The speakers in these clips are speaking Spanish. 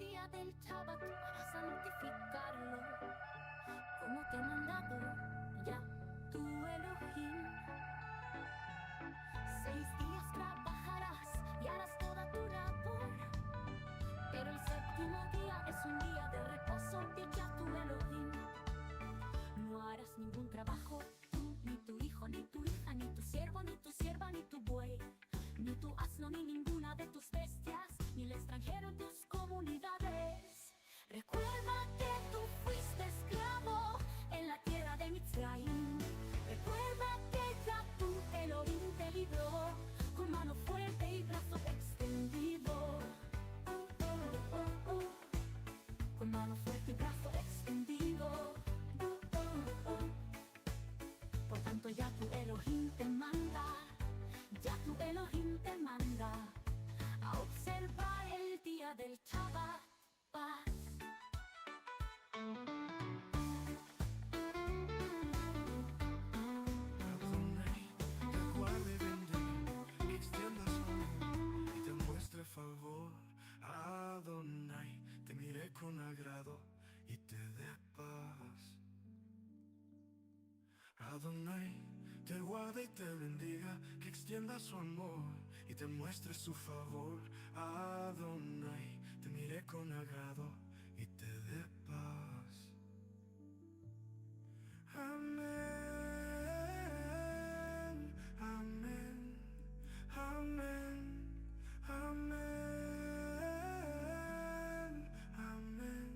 día del Shabbat para santificarlo, como te he mandado ya tu Elohim. 6 días trabajarás y harás toda tu labor, pero el séptimo día es un día de reposo de ya tu Elohim. No harás ningún trabajo, tú, ni tu hijo, ni tu hija, ni tu siervo, ni tu sierva, ni tu buey, ni tu asno, ni ninguna de tus bestias, ni el extranjero en tus comunidades. Recuerda que tú fuiste esclavo en la tierra de Mitzrayim. Recuerda que ya tu Elohim te libró con mano fuerte y brazo extendido. Con mano fuerte y brazo extendido. Por tanto ya tu Elohim te manda, ya tu Elohim te manda a observar el día del Shabbat. Adonai, te guarde y bendiga, que extienda su amor y te muestre favor. Adonai, te mire con agrado y te dé paz. Adonai, te guarde y te bendiga, que extienda su amor y te muestre su favor. Adonai, te mire con agrado y te dé paz. Amén, amén, amén, amén, amén.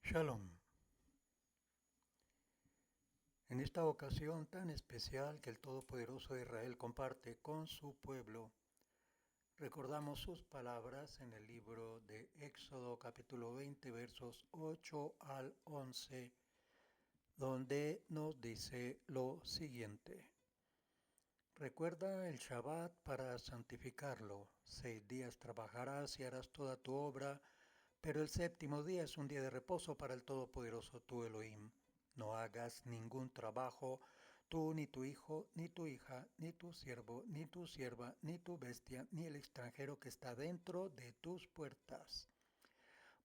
Shalom. En esta ocasión tan especial que el Todopoderoso de Israel comparte con su pueblo, recordamos sus palabras en el libro de Éxodo capítulo 20 versos 8 al 11, donde nos dice lo siguiente. Recuerda el Shabbat para santificarlo. 6 días trabajarás y harás toda tu obra, pero el séptimo día es un día de reposo para el Todopoderoso tu Elohim. No hagas ningún trabajo, tú, ni tu hijo, ni tu hija, ni tu siervo, ni tu sierva, ni tu bestia, ni el extranjero que está dentro de tus puertas.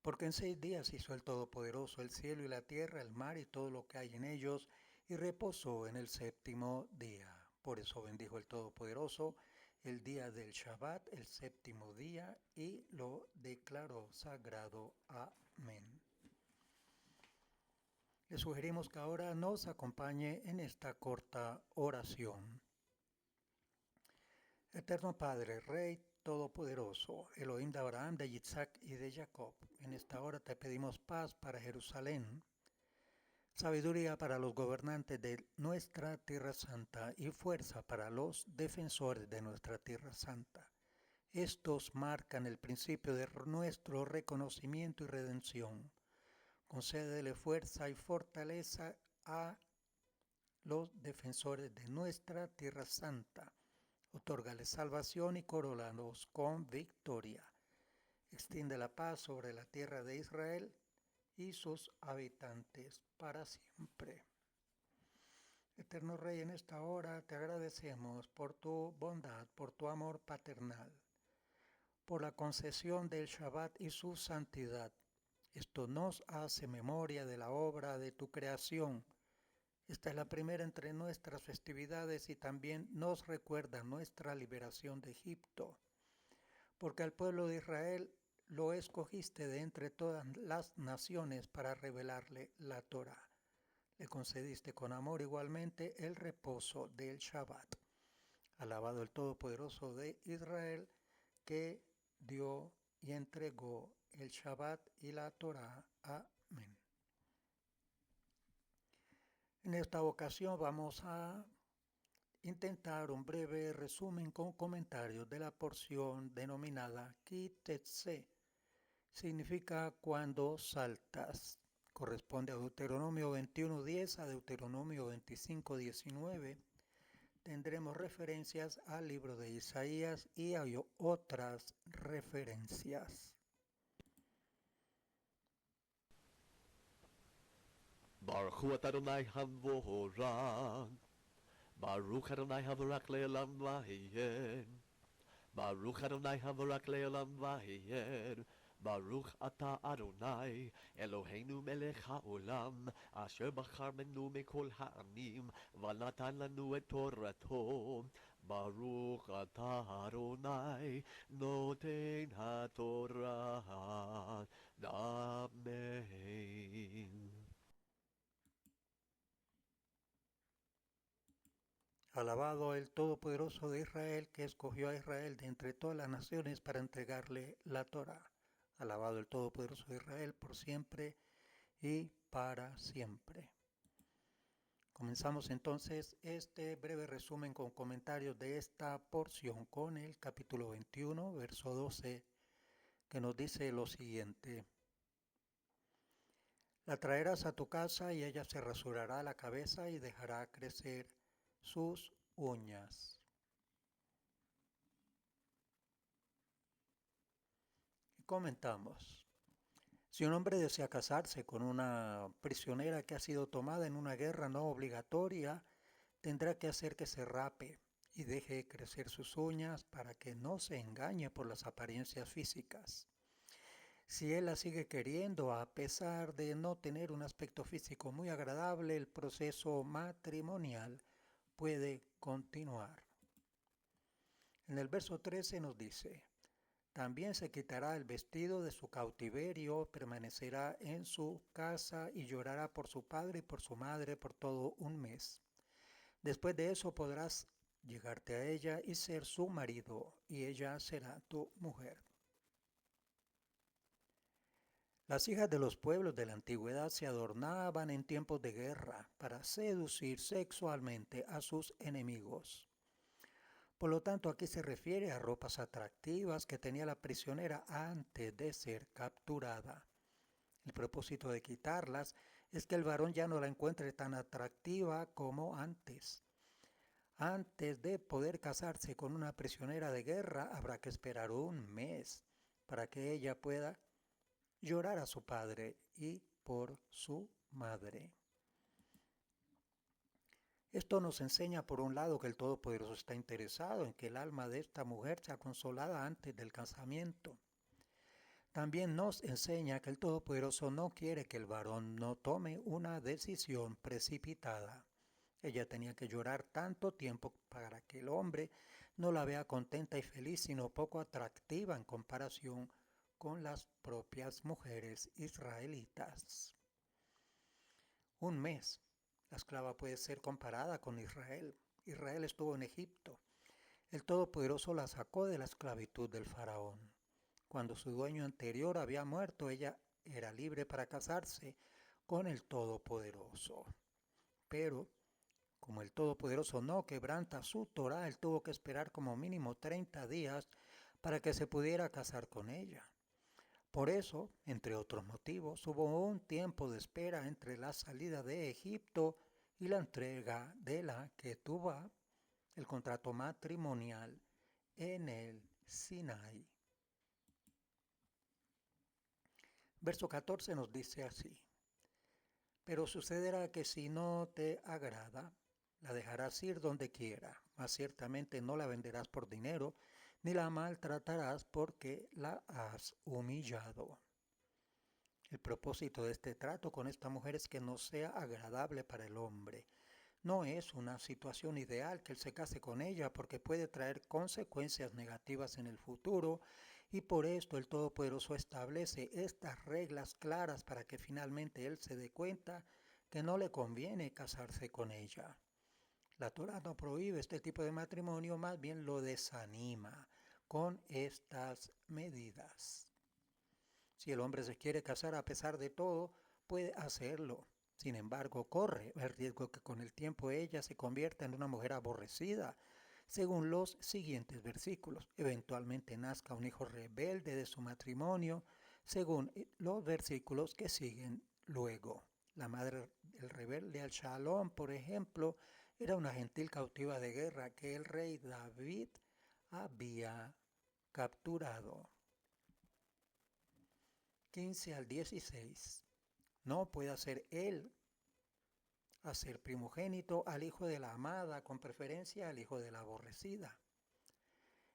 Porque en 6 días hizo el Todopoderoso el cielo y la tierra, el mar y todo lo que hay en ellos, y reposó en el séptimo día. Por eso bendijo el Todopoderoso el día del Shabbat, el séptimo día, y lo declaró sagrado. Amén. Le sugerimos que ahora nos acompañe en esta corta oración. Eterno Padre, Rey Todopoderoso, Elohim de Abraham, de Isaac y de Jacob, en esta hora te pedimos paz para Jerusalén, sabiduría para los gobernantes de nuestra Tierra Santa y fuerza para los defensores de nuestra Tierra Santa. Estos marcan el principio de nuestro reconocimiento y redención. Concédele fuerza y fortaleza a los defensores de nuestra Tierra Santa. Otórgale salvación y corónalos con victoria. Extiende la paz sobre la tierra de Israel y sus habitantes para siempre. Eterno Rey, en esta hora te agradecemos por tu bondad, por tu amor paternal, por la concesión del Shabbat y su santidad. Esto nos hace memoria de la obra de tu creación. Esta es la primera entre nuestras festividades y también nos recuerda nuestra liberación de Egipto, porque al pueblo de Israel lo escogiste de entre todas las naciones para revelarle la Torá. Le concediste con amor igualmente el reposo del Shabbat. Alabado el Todopoderoso de Israel, que dio y entregó el Shabbat y la Torá. Amén. En esta ocasión vamos a intentar un breve resumen con comentarios de la porción denominada Kitetse. Significa cuando saltas. Corresponde a Deuteronomio 21:10 a Deuteronomio 25:19. Tendremos referencias al libro de Isaías y hay otras referencias. Baruch hu Adonai Havorach, Baruch Adonai Havorach le'olam v'hiyen, Baruch Adonai Havorach le'olam v'hiyen, Baruch ata Adonai, Eloheinu melech ha'olam, asher bachar benu mikol ha'amim, v'natan lanu et torato. Baruch ata Adonai, noten ha'torah. Amen. Alabado el Todopoderoso de Israel, que escogió a Israel de entre todas las naciones para entregarle la Torá. Alabado el Todopoderoso de Israel por siempre y para siempre. Comenzamos entonces este breve resumen con comentarios de esta porción con el capítulo 21, verso 12, que nos dice lo siguiente. La traerás a tu casa y ella se rasurará la cabeza y dejará crecer sus uñas. Y comentamos. Si un hombre desea casarse con una prisionera que ha sido tomada en una guerra no obligatoria, tendrá que hacer que se rape y deje crecer sus uñas para que no se engañe por las apariencias físicas. Si él la sigue queriendo, a pesar de no tener un aspecto físico muy agradable, el proceso matrimonial puede continuar. En el verso 13 nos dice, también se quitará el vestido de su cautiverio, permanecerá en su casa y llorará por su padre y por su madre por todo un mes. Después de eso podrás llegarte a ella y ser su marido, y ella será tu mujer. Las hijas de los pueblos de la antigüedad se adornaban en tiempos de guerra para seducir sexualmente a sus enemigos. Por lo tanto, aquí se refiere a ropas atractivas que tenía la prisionera antes de ser capturada. El propósito de quitarlas es que el varón ya no la encuentre tan atractiva como antes. Antes de poder casarse con una prisionera de guerra, habrá que esperar un mes para que ella pueda llorar a su padre y por su madre. Esto nos enseña por un lado que el Todopoderoso está interesado en que el alma de esta mujer sea consolada antes del casamiento. También nos enseña que el Todopoderoso no quiere que el varón no tome una decisión precipitada. Ella tenía que llorar tanto tiempo para que el hombre no la vea contenta y feliz, sino poco atractiva en comparación con las propias mujeres israelitas. Un mes. La esclava puede ser comparada con Israel. Israel estuvo en Egipto. El Todopoderoso la sacó de la esclavitud del faraón. Cuando su dueño anterior había muerto, ella era libre para casarse con el Todopoderoso. Pero, como el Todopoderoso no quebranta su Torá, él tuvo que esperar como mínimo 30 días para que se pudiera casar con ella. Por eso, entre otros motivos, hubo un tiempo de espera entre la salida de Egipto y la entrega de la Ketubá, el contrato matrimonial, en el Sinaí. Verso 14 nos dice así, pero sucederá que si no te agrada, la dejarás ir donde quiera, mas ciertamente no la venderás por dinero, ni la maltratarás porque la has humillado. El propósito de este trato con esta mujer es que no sea agradable para el hombre. No es una situación ideal que él se case con ella porque puede traer consecuencias negativas en el futuro Y por esto el Todopoderoso establece estas reglas claras para que finalmente él se dé cuenta que no le conviene casarse con ella. La Torah no prohíbe este tipo de matrimonio, más bien lo desanima con estas medidas. Si el hombre se quiere casar a pesar de todo, puede hacerlo. Sin embargo, corre el riesgo que con el tiempo ella se convierta en una mujer aborrecida, según los siguientes versículos. Eventualmente nazca un hijo rebelde de su matrimonio, según los versículos que siguen luego. La madre del rebelde Al-Shalom, por ejemplo, era una gentil cautiva de guerra que el rey David había capturado. 15 al 16. No puede hacer él hacer primogénito al hijo de la amada, con preferencia al hijo de la aborrecida.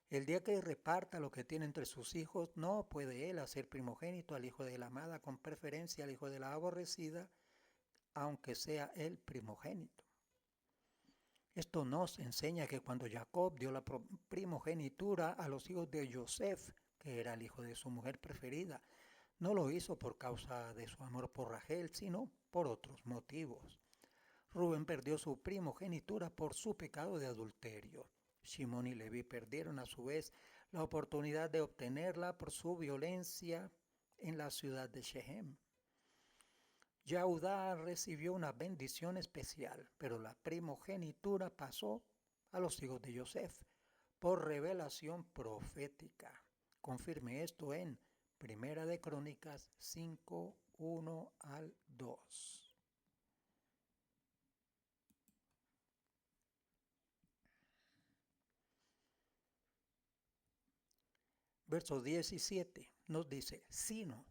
El día que reparta lo que tiene entre sus hijos, no puede él hacer primogénito al hijo de la amada, con preferencia al hijo de la aborrecida, aunque sea el primogénito. Esto nos enseña que cuando Jacob dio la primogenitura a los hijos de Yosef, que era el hijo de su mujer preferida, no lo hizo por causa de su amor por Rachel, sino por otros motivos. Rubén perdió su primogenitura por su pecado de adulterio. Shimón y Leví perdieron a su vez la oportunidad de obtenerla por su violencia en la ciudad de Shechem. Yehudá recibió una bendición especial, pero la primogenitura pasó a los hijos de Yosef por revelación profética. Confirme esto en Primera de Crónicas 5, 1 al 2. Verso 17 nos dice, sino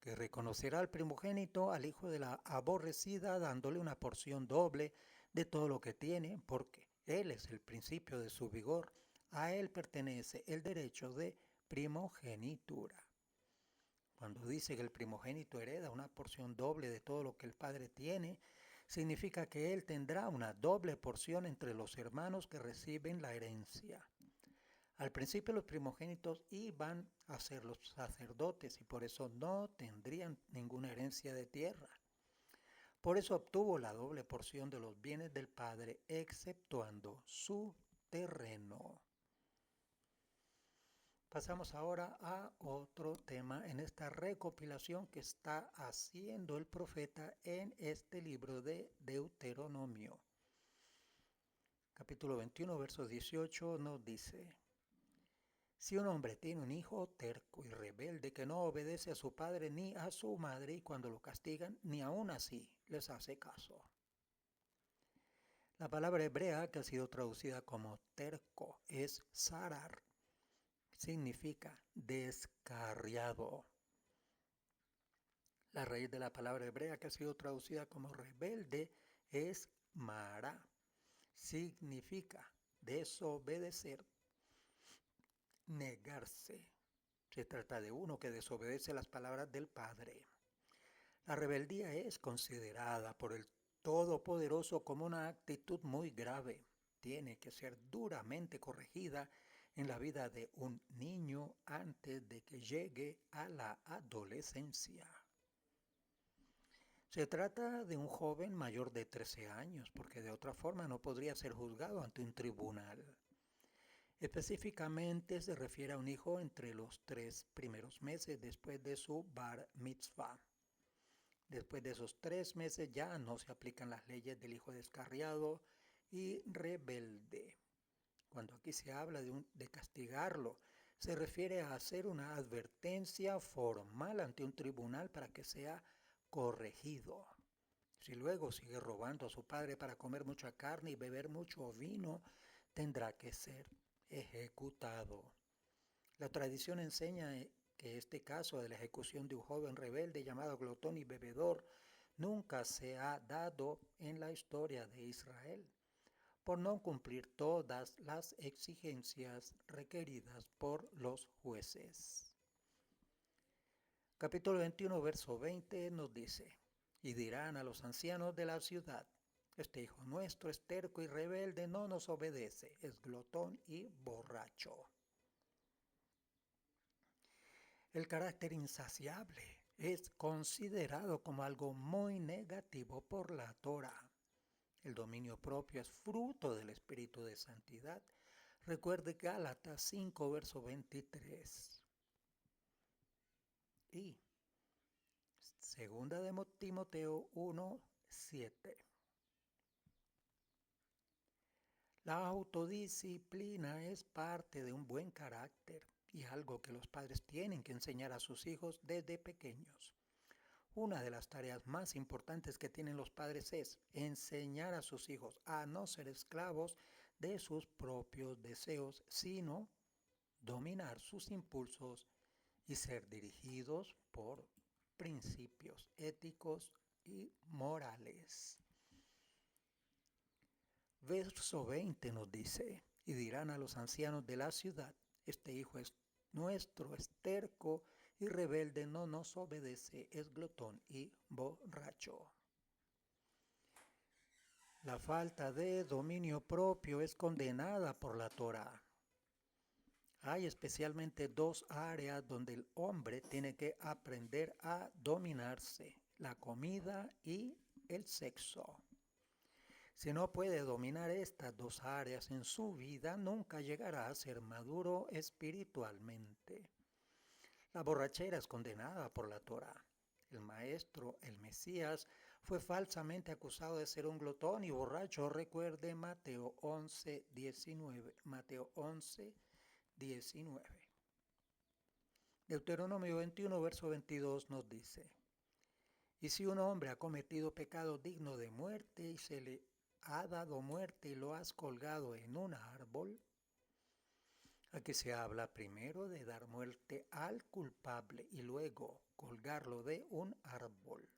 que reconocerá al primogénito al hijo de la aborrecida, dándole una porción doble de todo lo que tiene, porque él es el principio de su vigor, a él pertenece el derecho de primogenitura. Cuando dice que el primogénito hereda una porción doble de todo lo que el padre tiene, significa que él tendrá una doble porción entre los hermanos que reciben la herencia. Al principio los primogénitos iban a ser los sacerdotes y por eso no tendrían ninguna herencia de tierra. Por eso obtuvo la doble porción de los bienes del padre, exceptuando su terreno. Pasamos ahora a otro tema en esta recopilación que está haciendo el profeta en este libro de Deuteronomio. Capítulo 21, verso 18 nos dice: si un hombre tiene un hijo terco y rebelde que no obedece a su padre ni a su madre, y cuando lo castigan, ni aún así les hace caso. La palabra hebrea que ha sido traducida como terco es sarar. Significa descarriado. La raíz de la palabra hebrea que ha sido traducida como rebelde es mará. Significa desobedecer, negarse. Se trata de uno que desobedece las palabras del Padre. La rebeldía es considerada por el Todopoderoso como una actitud muy grave. Tiene que ser duramente corregida en la vida de un niño antes de que llegue a la adolescencia. Se trata de un joven mayor de 13 años, porque de otra forma no podría ser juzgado ante un tribunal. Específicamente se refiere a un hijo entre los 3 primeros meses después de su bar mitzvah. Después de esos 3 meses ya no se aplican las leyes del hijo descarriado y rebelde. Cuando aquí se habla de castigarlo, se refiere a hacer una advertencia formal ante un tribunal para que sea corregido. Si luego sigue robando a su padre para comer mucha carne y beber mucho vino, tendrá que ser ejecutado. La tradición enseña que este caso de la ejecución de un joven rebelde llamado glotón y bebedor nunca se ha dado en la historia de Israel, por no cumplir todas las exigencias requeridas por los jueces. Capítulo 21, verso 20 nos dice: y dirán a los ancianos de la ciudad: este hijo nuestro es terco y rebelde, no nos obedece, es glotón y borracho. El carácter insaciable es considerado como algo muy negativo por la Torá. El dominio propio es fruto del espíritu de santidad. Recuerde Gálatas 5, verso 23. Y segunda de Timoteo 1, 7. La autodisciplina es parte de un buen carácter y algo que los padres tienen que enseñar a sus hijos desde pequeños. Una de las tareas más importantes que tienen los padres es enseñar a sus hijos a no ser esclavos de sus propios deseos, sino dominar sus impulsos y ser dirigidos por principios éticos y morales. Verso 20 nos dice, y dirán a los ancianos de la ciudad, este hijo es nuestro, es terco y rebelde, no nos obedece, es glotón y borracho. La falta de dominio propio es condenada por la Torá. Hay especialmente dos áreas donde el hombre tiene que aprender a dominarse, la comida y el sexo. Si no puede dominar estas dos áreas en su vida, nunca llegará a ser maduro espiritualmente. La borrachera es condenada por la Torá. El maestro, el Mesías, fue falsamente acusado de ser un glotón y borracho. Recuerde Mateo 11, 19. Mateo 11, 19. Deuteronomio 21, verso 22 nos dice, y si un hombre ha cometido pecado digno de muerte y se le ha dado muerte y lo has colgado en un árbol, aquí se habla primero de dar muerte al culpable y luego colgarlo de un árbol.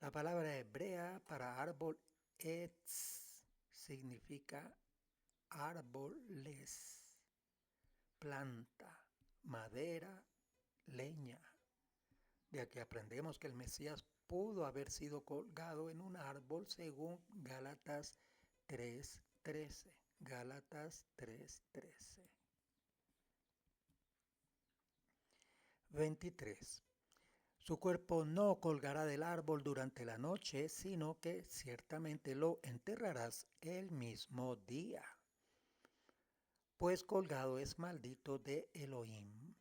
La palabra hebrea para árbol etz significa árboles, planta, madera, leña. De aquí aprendemos que el Mesías pudo haber sido colgado en un árbol según Gálatas 3:13. Gálatas 3:13. 23. Su cuerpo no colgará del árbol durante la noche, sino que ciertamente lo enterrarás el mismo día. Pues colgado es maldito de Elohim,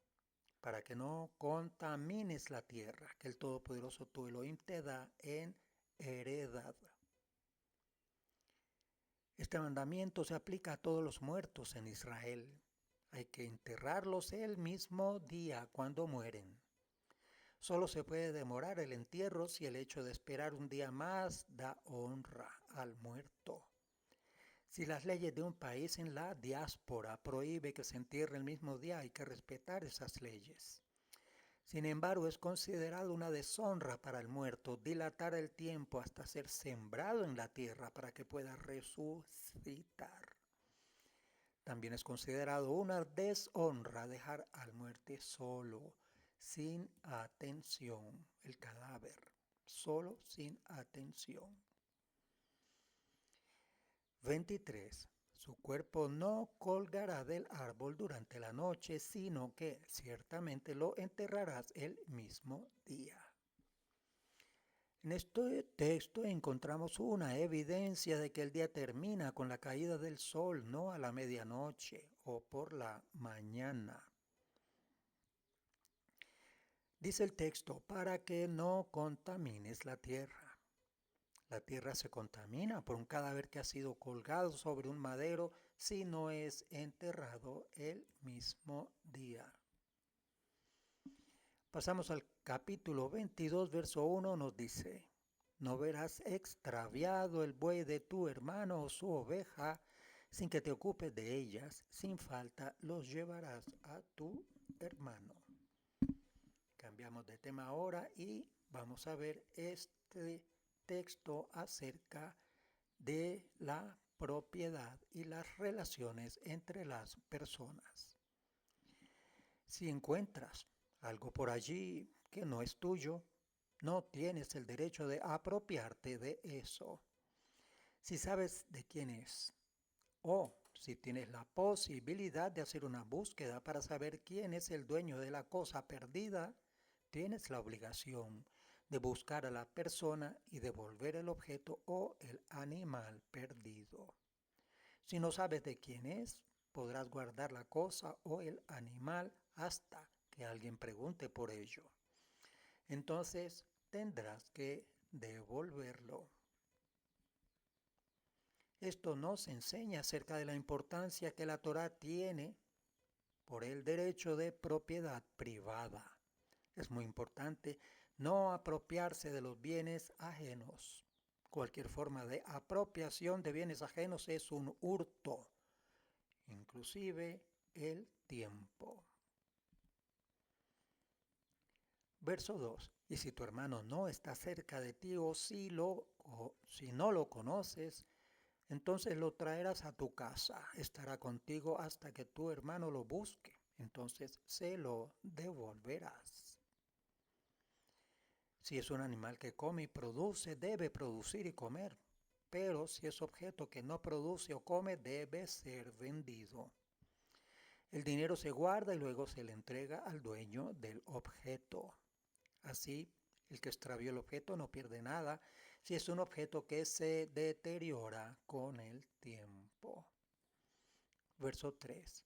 para que no contamines la tierra que el Todopoderoso tu Elohim te da en heredad. Este mandamiento se aplica a todos los muertos en Israel. Hay que enterrarlos el mismo día cuando mueren. Solo se puede demorar el entierro si el hecho de esperar un día más da honra al muerto. Si las leyes de un país en la diáspora prohíbe que se entierre el mismo día, hay que respetar esas leyes. Sin embargo, es considerado una deshonra para el muerto dilatar el tiempo hasta ser sembrado en la tierra para que pueda resucitar. También es considerado una deshonra dejar al muerto solo, sin atención, el cadáver, solo sin atención. 23. Su cuerpo no colgará del árbol durante la noche, sino que ciertamente lo enterrarás el mismo día. En este texto encontramos una evidencia de que el día termina con la caída del sol, no a la medianoche o por la mañana. Dice el texto, para que no contamines la tierra. La tierra se contamina por un cadáver que ha sido colgado sobre un madero si no es enterrado el mismo día. Pasamos al capítulo 22, verso 1, nos dice, no verás extraviado el buey de tu hermano o su oveja, sin que te ocupes de ellas, sin falta los llevarás a tu hermano. Cambiamos de tema ahora y vamos a ver este texto acerca de la propiedad y las relaciones entre las personas. Si encuentras algo por allí que no es tuyo, no tienes el derecho de apropiarte de eso. Si sabes de quién es o Si tienes la posibilidad de hacer una búsqueda para saber quién es el dueño de la cosa perdida, tienes la obligación de buscar a la persona y devolver el objeto o el animal perdido. Si no sabes de quién es, podrás guardar la cosa o el animal hasta que alguien pregunte por ello. Entonces tendrás que devolverlo. Esto nos enseña acerca de la importancia que la Torá tiene por el derecho de propiedad privada. Es muy importante no apropiarse de los bienes ajenos. Cualquier forma de apropiación de bienes ajenos es un hurto, inclusive el tiempo. Verso 2. Y si tu hermano no está cerca de ti o si no lo conoces, entonces lo traerás a tu casa. Estará contigo hasta que tu hermano lo busque. Entonces se lo devolverás. Si es un animal que come y produce, debe producir y comer. Pero si es objeto que no produce o come, debe ser vendido. El dinero se guarda y luego se le entrega al dueño del objeto. Así, el que extravió el objeto no pierde nada si es un objeto que se deteriora con el tiempo. Verso 3.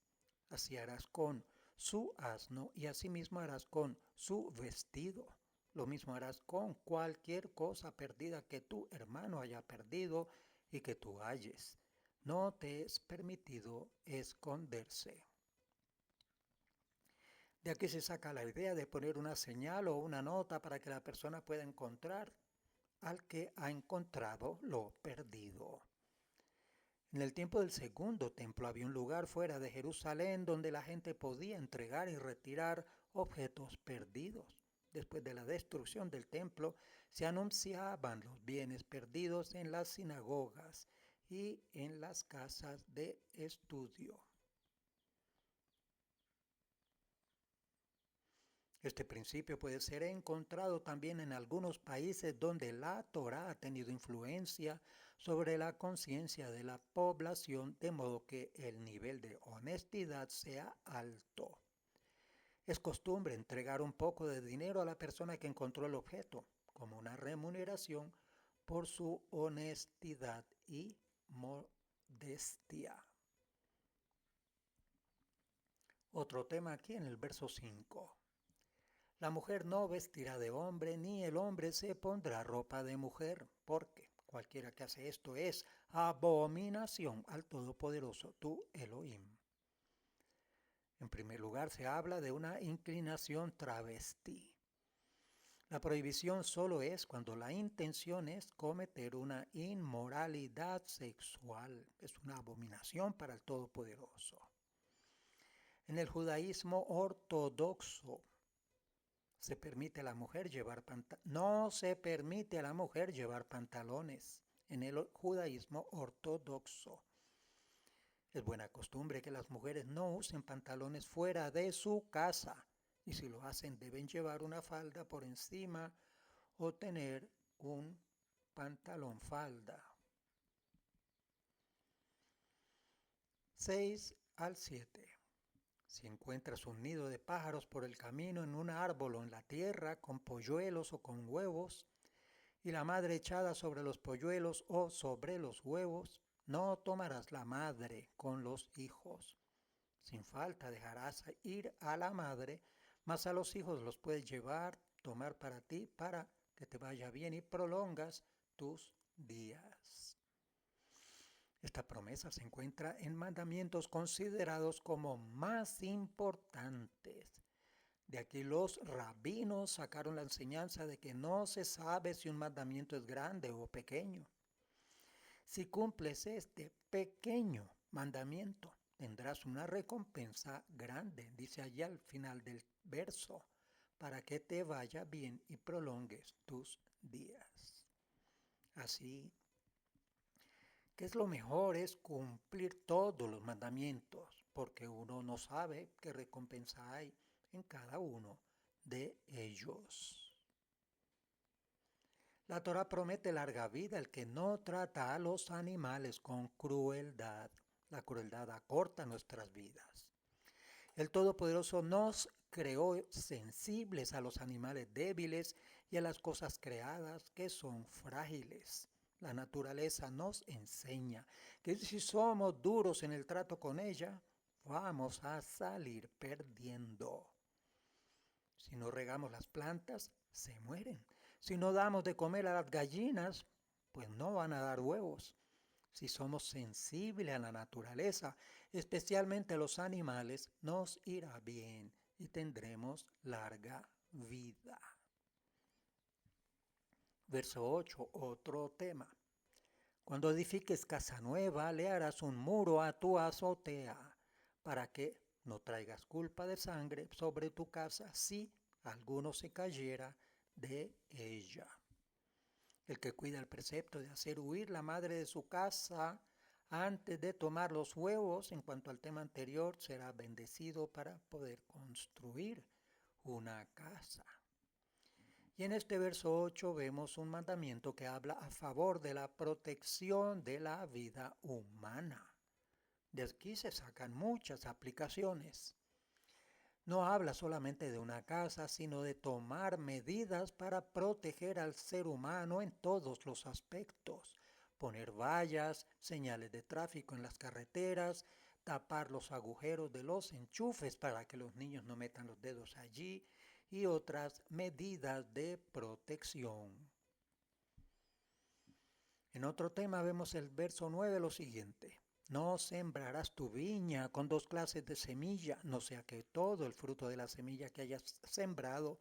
Así harás con su asno y asimismo harás con su vestido. Lo mismo harás con cualquier cosa perdida que tu hermano haya perdido y que tú halles. No te es permitido esconderse. De aquí se saca la idea de poner una señal o una nota para que la persona pueda encontrar al que ha encontrado lo perdido. En el tiempo del segundo templo había un lugar fuera de Jerusalén donde la gente podía entregar y retirar objetos perdidos. Después de la destrucción del templo, se anunciaban los bienes perdidos en las sinagogas y en las casas de estudio. Este principio puede ser encontrado también en algunos países donde la Torá ha tenido influencia sobre la conciencia de la población, de modo que el nivel de honestidad sea alto. Es costumbre entregar un poco de dinero a la persona que encontró el objeto, como una remuneración por su honestidad y modestia. Otro tema aquí en el verso 5. La mujer no vestirá de hombre, ni el hombre se pondrá ropa de mujer, porque cualquiera que hace esto es abominación al Todopoderoso, tu Elohim. En primer lugar, se habla de una inclinación travestí. La prohibición solo es cuando la intención es cometer una inmoralidad sexual. Es una abominación para el Todopoderoso. En el judaísmo ortodoxo, no se permite a la mujer llevar pantalones en el judaísmo ortodoxo. Es buena costumbre que las mujeres no usen pantalones fuera de su casa y si lo hacen deben llevar una falda por encima o tener un pantalón falda. 6 al 7. Si encuentras un nido de pájaros por el camino en un árbol o en la tierra con polluelos o con huevos, y la madre echada sobre los polluelos o sobre los huevos, no tomarás la madre con los hijos. Sin falta dejarás ir a la madre, mas a los hijos los puedes tomar para ti, para que te vaya bien y prolongas tus días. Esta promesa se encuentra en mandamientos considerados como más importantes. De aquí los rabinos sacaron la enseñanza de que no se sabe si un mandamiento es grande o pequeño. Si cumples este pequeño mandamiento, tendrás una recompensa grande, dice allá al final del verso, para que te vaya bien y prolongues tus días. Así que es lo mejor es cumplir todos los mandamientos, porque uno no sabe qué recompensa hay en cada uno de ellos. La Torá promete larga vida al que no trata a los animales con crueldad. La crueldad acorta nuestras vidas. El Todopoderoso nos creó sensibles a los animales débiles y a las cosas creadas que son frágiles. La naturaleza nos enseña que si somos duros en el trato con ella, vamos a salir perdiendo. Si no regamos las plantas, se mueren. Si no damos de comer a las gallinas, pues no van a dar huevos. Si somos sensibles a la naturaleza, especialmente a los animales, nos irá bien y tendremos larga vida. Verso 8, otro tema. Cuando edifiques casa nueva, le harás un muro a tu azotea, para que no traigas culpa de sangre sobre tu casa si alguno se cayera de ella. El que cuida el precepto de hacer huir la madre de su casa antes de tomar los huevos, en cuanto al tema anterior, será bendecido para poder construir una casa. Y en este verso 8 vemos un mandamiento que habla a favor de la protección de la vida humana. De aquí se sacan muchas aplicaciones. No habla solamente de una casa, sino de tomar medidas para proteger al ser humano en todos los aspectos. Poner vallas, señales de tráfico en las carreteras, tapar los agujeros de los enchufes para que los niños no metan los dedos allí y otras medidas de protección. En otro tema vemos el verso 9 lo siguiente. No sembrarás tu viña con 2 clases de semilla, no sea que todo el fruto de la semilla que hayas sembrado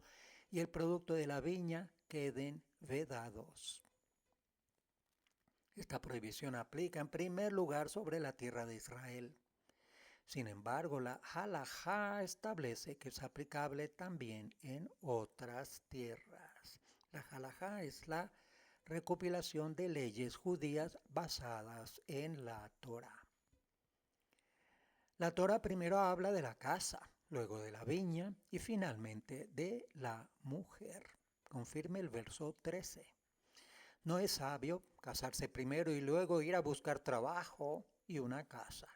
y el producto de la viña queden vedados. Esta prohibición aplica en primer lugar sobre la tierra de Israel. Sin embargo, la halajá establece que es aplicable también en otras tierras. La halajá es la recopilación de leyes judías basadas en la Torá. La Torá primero habla de la casa, luego de la viña y finalmente de la mujer. Confirme el verso 13. No es sabio casarse primero y luego ir a buscar trabajo y una casa.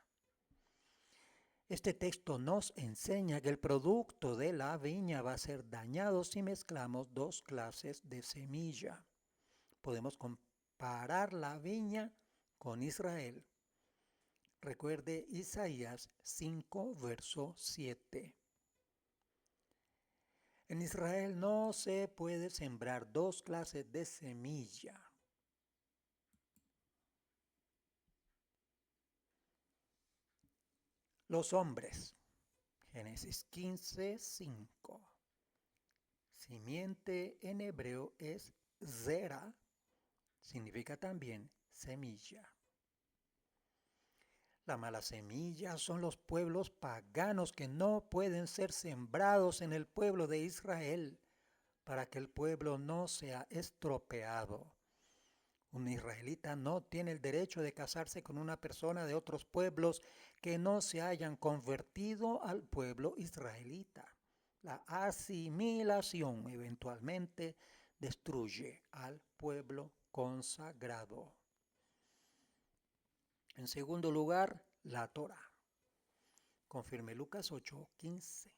Este texto nos enseña que el producto de la viña va a ser dañado si mezclamos 2 clases de semilla. Podemos comparar la viña con Israel. Recuerde Isaías 5, verso 7. En Israel no se puede sembrar 2 clases de semilla. Los hombres, Génesis 15, 5. Simiente en hebreo es zera, significa también semilla. La mala semilla son los pueblos paganos que no pueden ser sembrados en el pueblo de Israel para que el pueblo no sea estropeado. Un israelita no tiene el derecho de casarse con una persona de otros pueblos que no se hayan convertido al pueblo israelita. La asimilación eventualmente destruye al pueblo consagrado. En segundo lugar, la Torá. Confirme Lucas 8:15.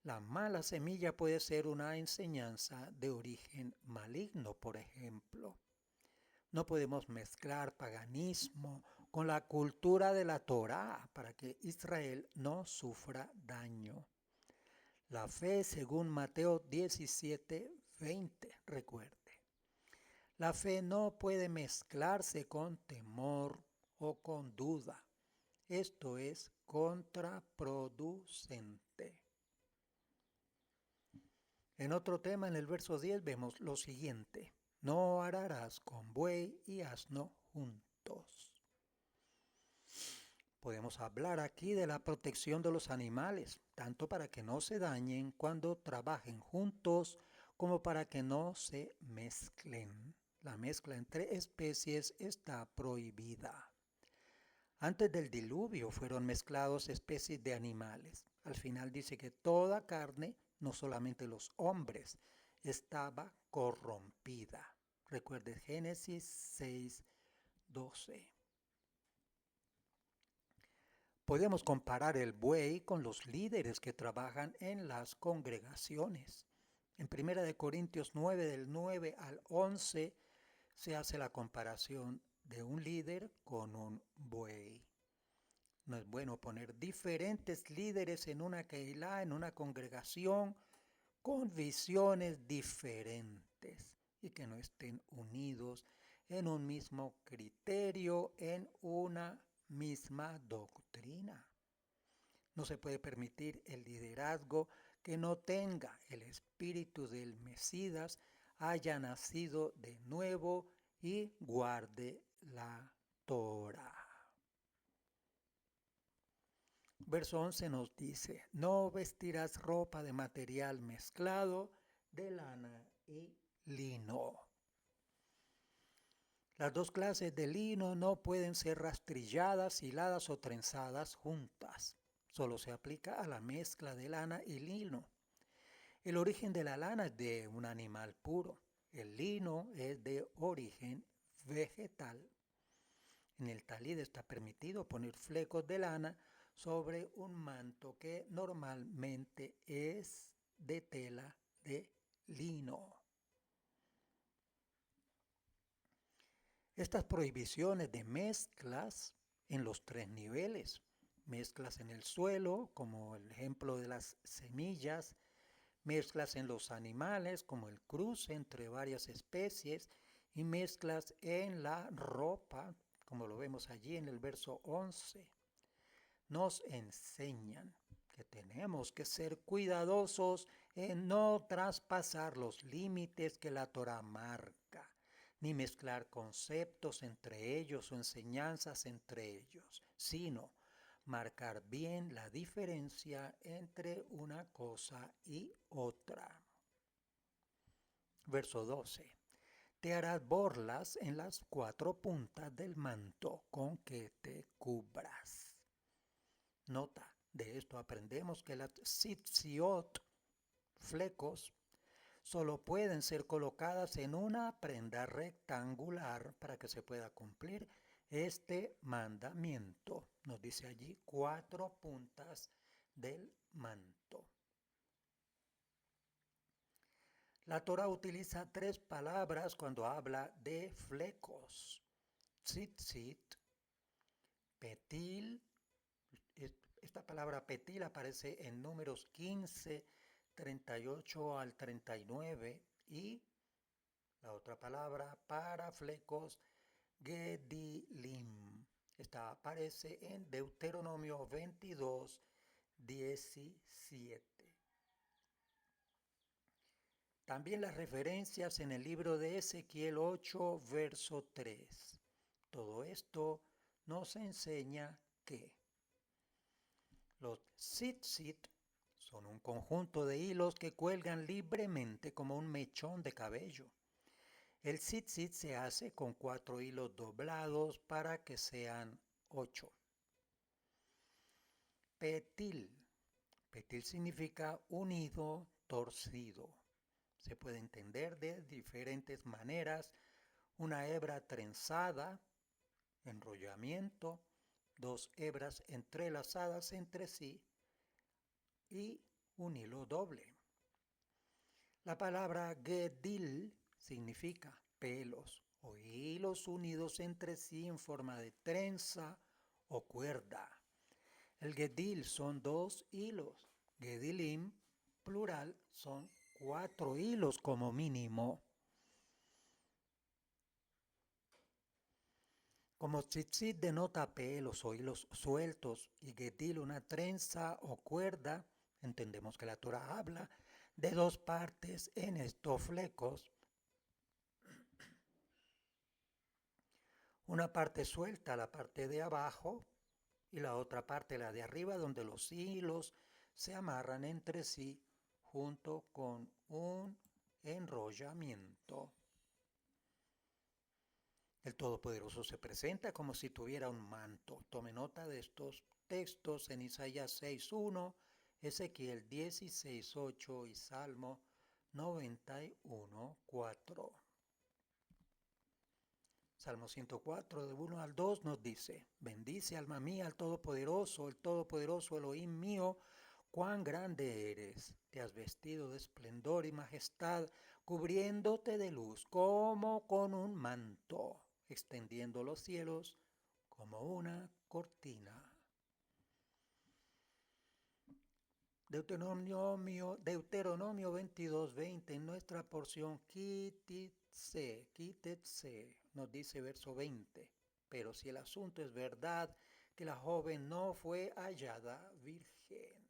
La mala semilla puede ser una enseñanza de origen maligno, por ejemplo. No podemos mezclar paganismo con la cultura de la Torá para que Israel no sufra daño. La fe según Mateo 17:20, recuerde. La fe no puede mezclarse con temor o con duda. Esto es contraproducente. En otro tema, en el verso 10, vemos lo siguiente. No ararás con buey y asno juntos. Podemos hablar aquí de la protección de los animales, tanto para que no se dañen cuando trabajen juntos, como para que no se mezclen. La mezcla entre especies está prohibida. Antes del diluvio fueron mezclados especies de animales. Al final dice que toda carne, no solamente los hombres, estaba corrompida. Recuerde Génesis 6:12. Podemos comparar el buey con los líderes que trabajan en las congregaciones. En 1 Corintios 9, del 9 al 11, se hace la comparación de un líder con un buey. No es bueno poner diferentes líderes en una keilá, en una congregación, con visiones diferentes y que no estén unidos en un mismo criterio, en una misma doctrina. No se puede permitir el liderazgo que no tenga el espíritu del Mesías, haya nacido de nuevo y guarde la Torá. Verso 11 nos dice, no vestirás ropa de material mezclado de lana y lino. Las dos clases de lino no pueden ser rastrilladas, hiladas o trenzadas juntas. Solo se aplica a la mezcla de lana y lino. El origen de la lana es de un animal puro. El lino es de origen vegetal. En el talid está permitido poner flecos de lana sobre un manto que normalmente es de tela de lino. Estas prohibiciones de mezclas en los tres niveles, mezclas en el suelo, como el ejemplo de las semillas, mezclas en los animales, como el cruce entre varias especies, y mezclas en la ropa, como lo vemos allí en el verso 11, nos enseñan que tenemos que ser cuidadosos en no traspasar los límites que la Torá marca, ni mezclar conceptos entre ellos o enseñanzas entre ellos, sino marcar bien la diferencia entre una cosa y otra. Verso 12. Te harás borlas en las 4 puntas del manto con que te cubras. Nota, de esto aprendemos que las tzitziot, flecos, solo pueden ser colocadas en una prenda rectangular para que se pueda cumplir este mandamiento. Nos dice allí 4 puntas del manto. La Torá utiliza 3 palabras cuando habla de flecos. Tzitzit, petil. Esta palabra petil aparece en Números 15, 38 al 39 y la otra palabra para flecos, gedilim. Esta aparece en Deuteronomio 22, 17. También las referencias en el libro de Ezequiel 8, verso 3. Todo esto nos enseña que los tzitzit son un conjunto de hilos que cuelgan libremente como un mechón de cabello. El tzitzit se hace con 4 hilos doblados para que sean 8. Petil. Petil significa unido, torcido. Se puede entender de diferentes maneras. Una hebra trenzada, enrollamiento, 2 hebras entrelazadas entre sí y un hilo doble. La palabra gedil significa pelos o hilos unidos entre sí en forma de trenza o cuerda. El gedil son 2 hilos. Gedilim, plural, son 4 hilos como mínimo. Como tzitzit denota pelos o hilos sueltos y gedil una trenza o cuerda, entendemos que la Torá habla de 2 partes en estos flecos. Una parte suelta, la parte de abajo, y la otra parte, la de arriba, donde los hilos se amarran entre sí junto con un enrollamiento. El Todopoderoso se presenta como si tuviera un manto. Tome nota de estos textos en Isaías 6.1, Ezequiel 16.8 y Salmo 91.4. Salmo 104, del 1 al 2 nos dice: bendice alma mía al Todopoderoso, el Todopoderoso Elohim mío, cuán grande eres. Te has vestido de esplendor y majestad, cubriéndote de luz como con un manto, extendiendo los cielos como una cortina. Deuteronomio 22:20, en nuestra porción quítetse, nos dice verso 20. Pero si el asunto es verdad, que la joven no fue hallada virgen.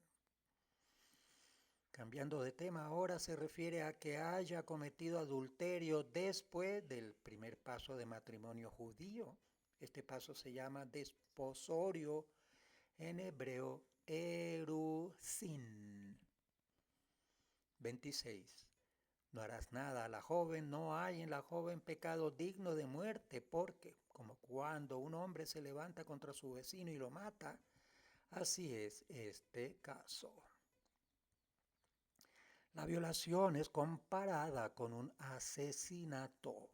Cambiando de tema, ahora se refiere a que haya cometido adulterio después del primer paso de matrimonio judío. Este paso se llama desposorio, en hebreo erusin. 26. No harás nada a la joven, no hay en la joven pecado digno de muerte, porque como cuando un hombre se levanta contra su vecino y lo mata, así es este caso. La violación es comparada con un asesinato.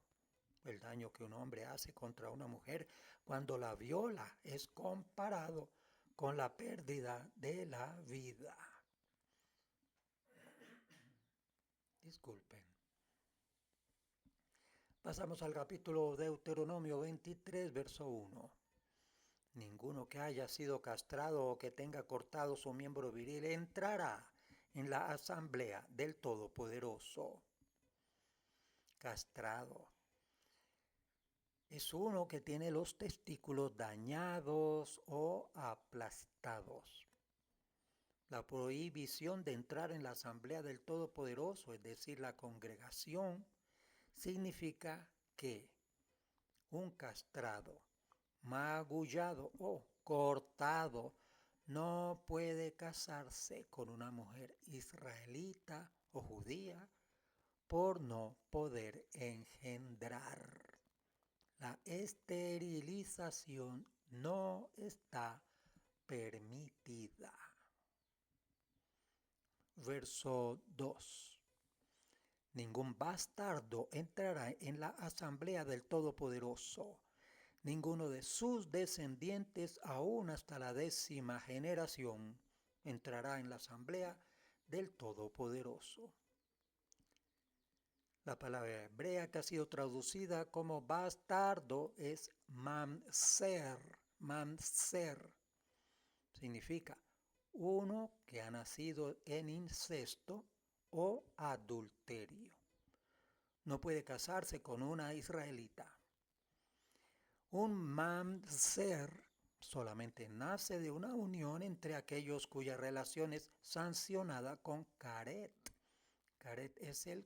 El daño que un hombre hace contra una mujer cuando la viola es comparado con la pérdida de la vida. Disculpen. Pasamos al capítulo Deuteronomio 23, verso 1. Ninguno que haya sido castrado o que tenga cortado su miembro viril entrará en la asamblea del Todopoderoso. Castrado es uno que tiene los testículos dañados o aplastados. La prohibición de entrar en la asamblea del Todopoderoso, es decir, la congregación, significa que un castrado, magullado o cortado no puede casarse con una mujer israelita o judía por no poder engendrar. La esterilización no está permitida. Verso 2. Ningún bastardo entrará en la asamblea del Todopoderoso. Ninguno de sus descendientes, aún hasta la 10ª generación, entrará en la asamblea del Todopoderoso. La palabra hebrea que ha sido traducida como bastardo es mamzer. Mamzer significa uno que ha nacido en incesto o adulterio. No puede casarse con una israelita. Un mamzer solamente nace de una unión entre aquellos cuya relación es sancionada con caret. Caret es el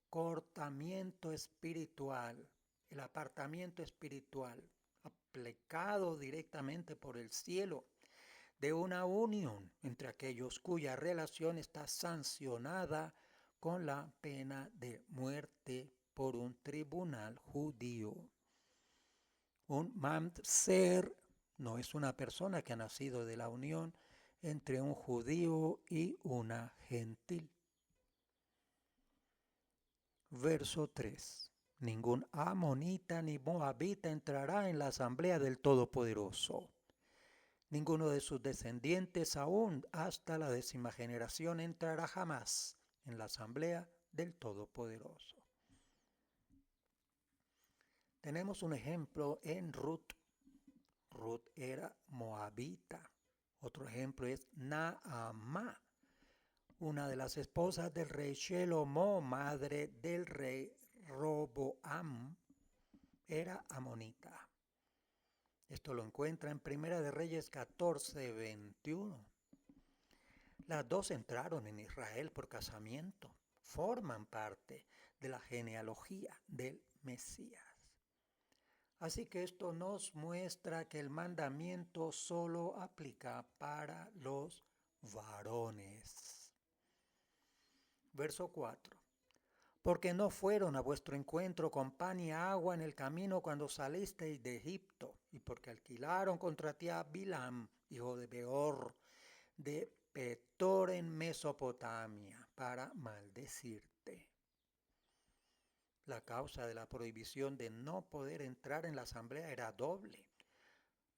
cortamiento espiritual, el apartamiento espiritual, aplicado directamente por el cielo, de una unión entre aquellos cuya relación está sancionada con la pena de muerte por un tribunal judío. Un mamzer no es una persona que ha nacido de la unión entre un judío y una gentil. Verso 3. Ningún amonita ni moabita entrará en la asamblea del Todopoderoso. Ninguno de sus descendientes aún hasta la 10ª generación entrará jamás en la asamblea del Todopoderoso. Tenemos un ejemplo en Ruth. Ruth era moabita. Otro ejemplo es Naamá, una de las esposas del rey Shelomó, madre del rey Roboam, era amonita. Esto lo encuentra en Primera de Reyes 14:21. Las dos entraron en Israel por casamiento, forman parte de la genealogía del Mesías. Así que esto nos muestra que el mandamiento solo aplica para los varones. Verso 4. Porque no fueron a vuestro encuentro con pan y agua en el camino cuando salisteis de Egipto, y porque alquilaron contra ti a Bilam, hijo de Beor, de Petor en Mesopotamia, para maldecirte. La causa de la prohibición de no poder entrar en la asamblea era doble,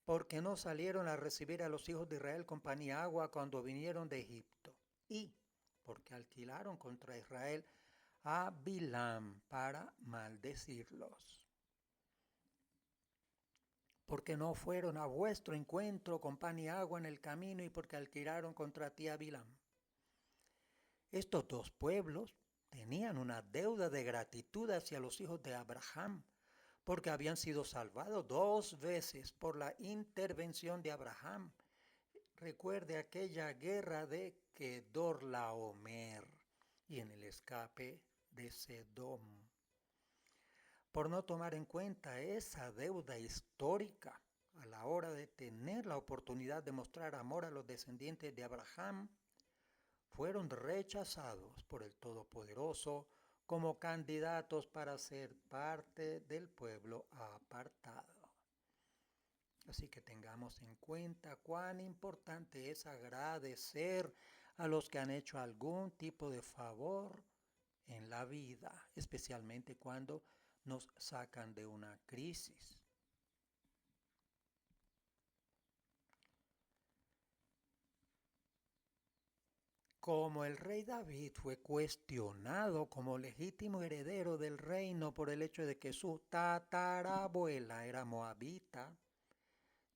porque no salieron a recibir a los hijos de Israel con pan y agua cuando vinieron de Egipto, y porque alquilaron contra Israel a Bilam para maldecirlos. Porque no fueron a vuestro encuentro con pan y agua en el camino y porque alquilaron contra ti a Bilam. Estos dos pueblos tenían una deuda de gratitud hacia los hijos de Abraham, porque habían sido salvados 2 veces por la intervención de Abraham. Recuerde aquella guerra de Kedorlaomer y en el escape de Sedom. Por no tomar en cuenta esa deuda histórica a la hora de tener la oportunidad de mostrar amor a los descendientes de Abraham, fueron rechazados por el Todopoderoso como candidatos para ser parte del pueblo apartado. Así que tengamos en cuenta cuán importante es agradecer a los que han hecho algún tipo de favor en la vida, especialmente cuando nos sacan de una crisis. Como el rey David fue cuestionado como legítimo heredero del reino por el hecho de que su tatarabuela era moabita,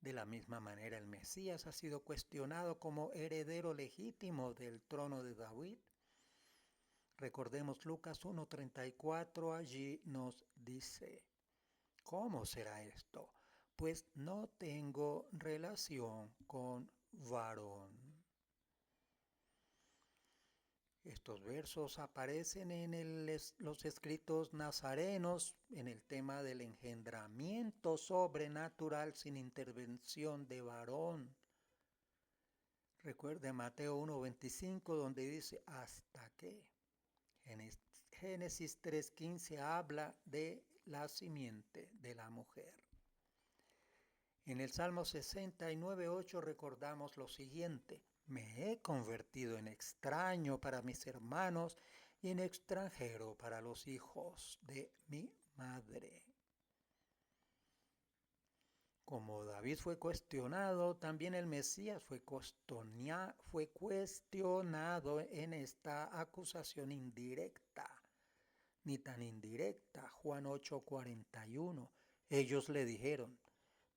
de la misma manera el Mesías ha sido cuestionado como heredero legítimo del trono de David. Recordemos Lucas 1:34, allí nos dice, ¿cómo será esto? Pues no tengo relación con varón. Estos versos aparecen en los escritos nazarenos en el tema del engendramiento sobrenatural sin intervención de varón. Recuerde Mateo 1:25 donde dice hasta que. Génesis 3:15 habla de la simiente de la mujer. En el Salmo 69:8 recordamos lo siguiente: me he convertido en extraño para mis hermanos y en extranjero para los hijos de mi madre. Como David fue cuestionado, también el Mesías fue cuestionado en esta acusación indirecta, ni tan indirecta. Juan 8:41. Ellos le dijeron,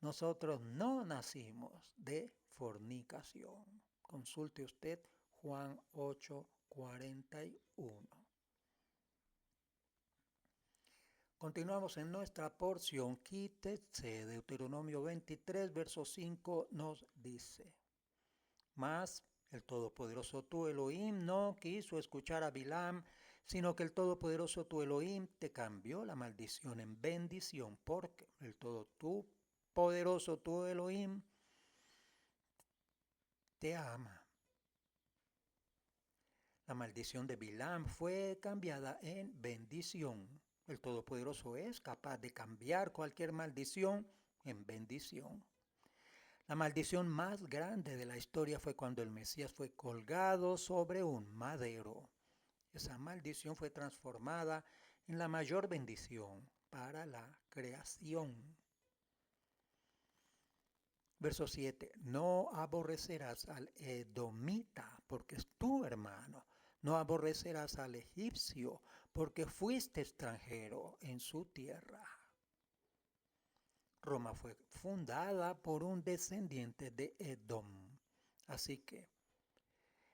nosotros no nacimos de fornicación. Consulte usted Juan 8:41. Continuamos en nuestra porción. Quítese. Deuteronomio 23, verso 5 nos dice: Mas el Todopoderoso tu Elohim no quiso escuchar a Bilam, sino que el Todopoderoso tu Elohim te cambió la maldición en bendición, porque el Todopoderoso tu Elohim te ama. La maldición de Bilam fue cambiada en bendición. El Todopoderoso es capaz de cambiar cualquier maldición en bendición. La maldición más grande de la historia fue cuando el Mesías fue colgado sobre un madero. Esa maldición fue transformada en la mayor bendición para la creación. Verso 7. No aborrecerás al edomita, porque es tu hermano. No aborrecerás al egipcio, porque fuiste extranjero en su tierra. Roma fue fundada por un descendiente de Edom. Así que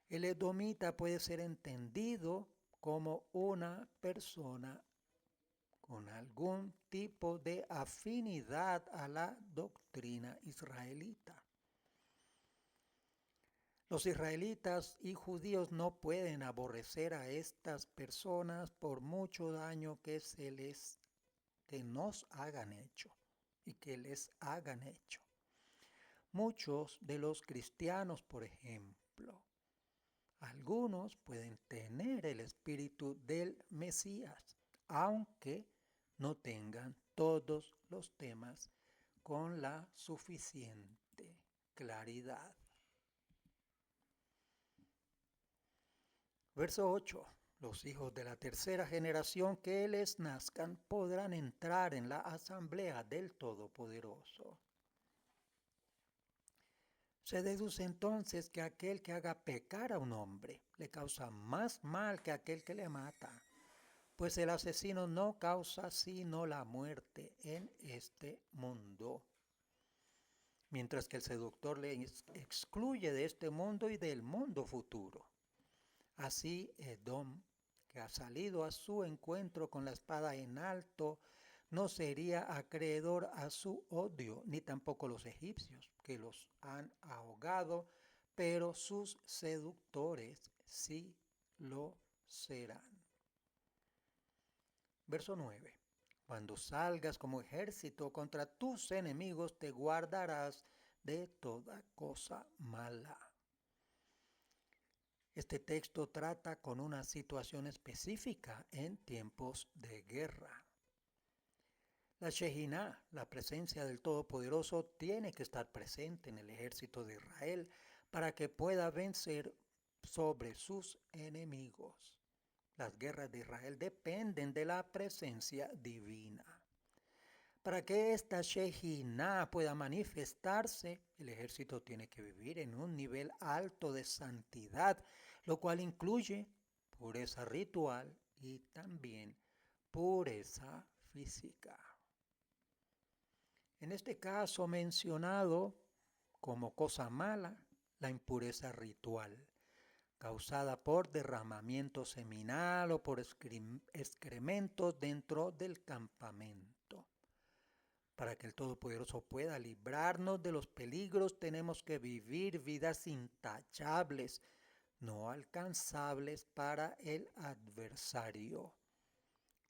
el edomita puede ser entendido como una persona con algún tipo de afinidad a la doctrina israelita. Los israelitas y judíos no pueden aborrecer a estas personas por mucho daño que nos hagan hecho y que les hagan hecho. Muchos de los cristianos, por ejemplo, algunos pueden tener el espíritu del Mesías, aunque no tengan todos los temas con la suficiente claridad. Verso 8. Los hijos de la tercera generación que les nazcan podrán entrar en la asamblea del Todopoderoso. Se deduce entonces que aquel que haga pecar a un hombre le causa más mal que aquel que le mata, pues el asesino no causa sino la muerte en este mundo, mientras que el seductor le excluye de este mundo y del mundo futuro. Así Edom, que ha salido a su encuentro con la espada en alto, no sería acreedor a su odio, ni tampoco los egipcios, que los han ahogado, pero sus seductores sí lo serán. Verso 9. Cuando salgas como ejército contra tus enemigos, te guardarás de toda cosa mala. Este texto trata con una situación específica en tiempos de guerra. La Shejinah, la presencia del Todopoderoso, tiene que estar presente en el ejército de Israel para que pueda vencer sobre sus enemigos. Las guerras de Israel dependen de la presencia divina. Para que esta Shejinah pueda manifestarse, el ejército tiene que vivir en un nivel alto de santidad, lo cual incluye pureza ritual y también pureza física. En este caso mencionado como cosa mala, la impureza ritual, causada por derramamiento seminal o por excrementos dentro del campamento. Para que el Todopoderoso pueda librarnos de los peligros, tenemos que vivir vidas intachables, no alcanzables para el adversario.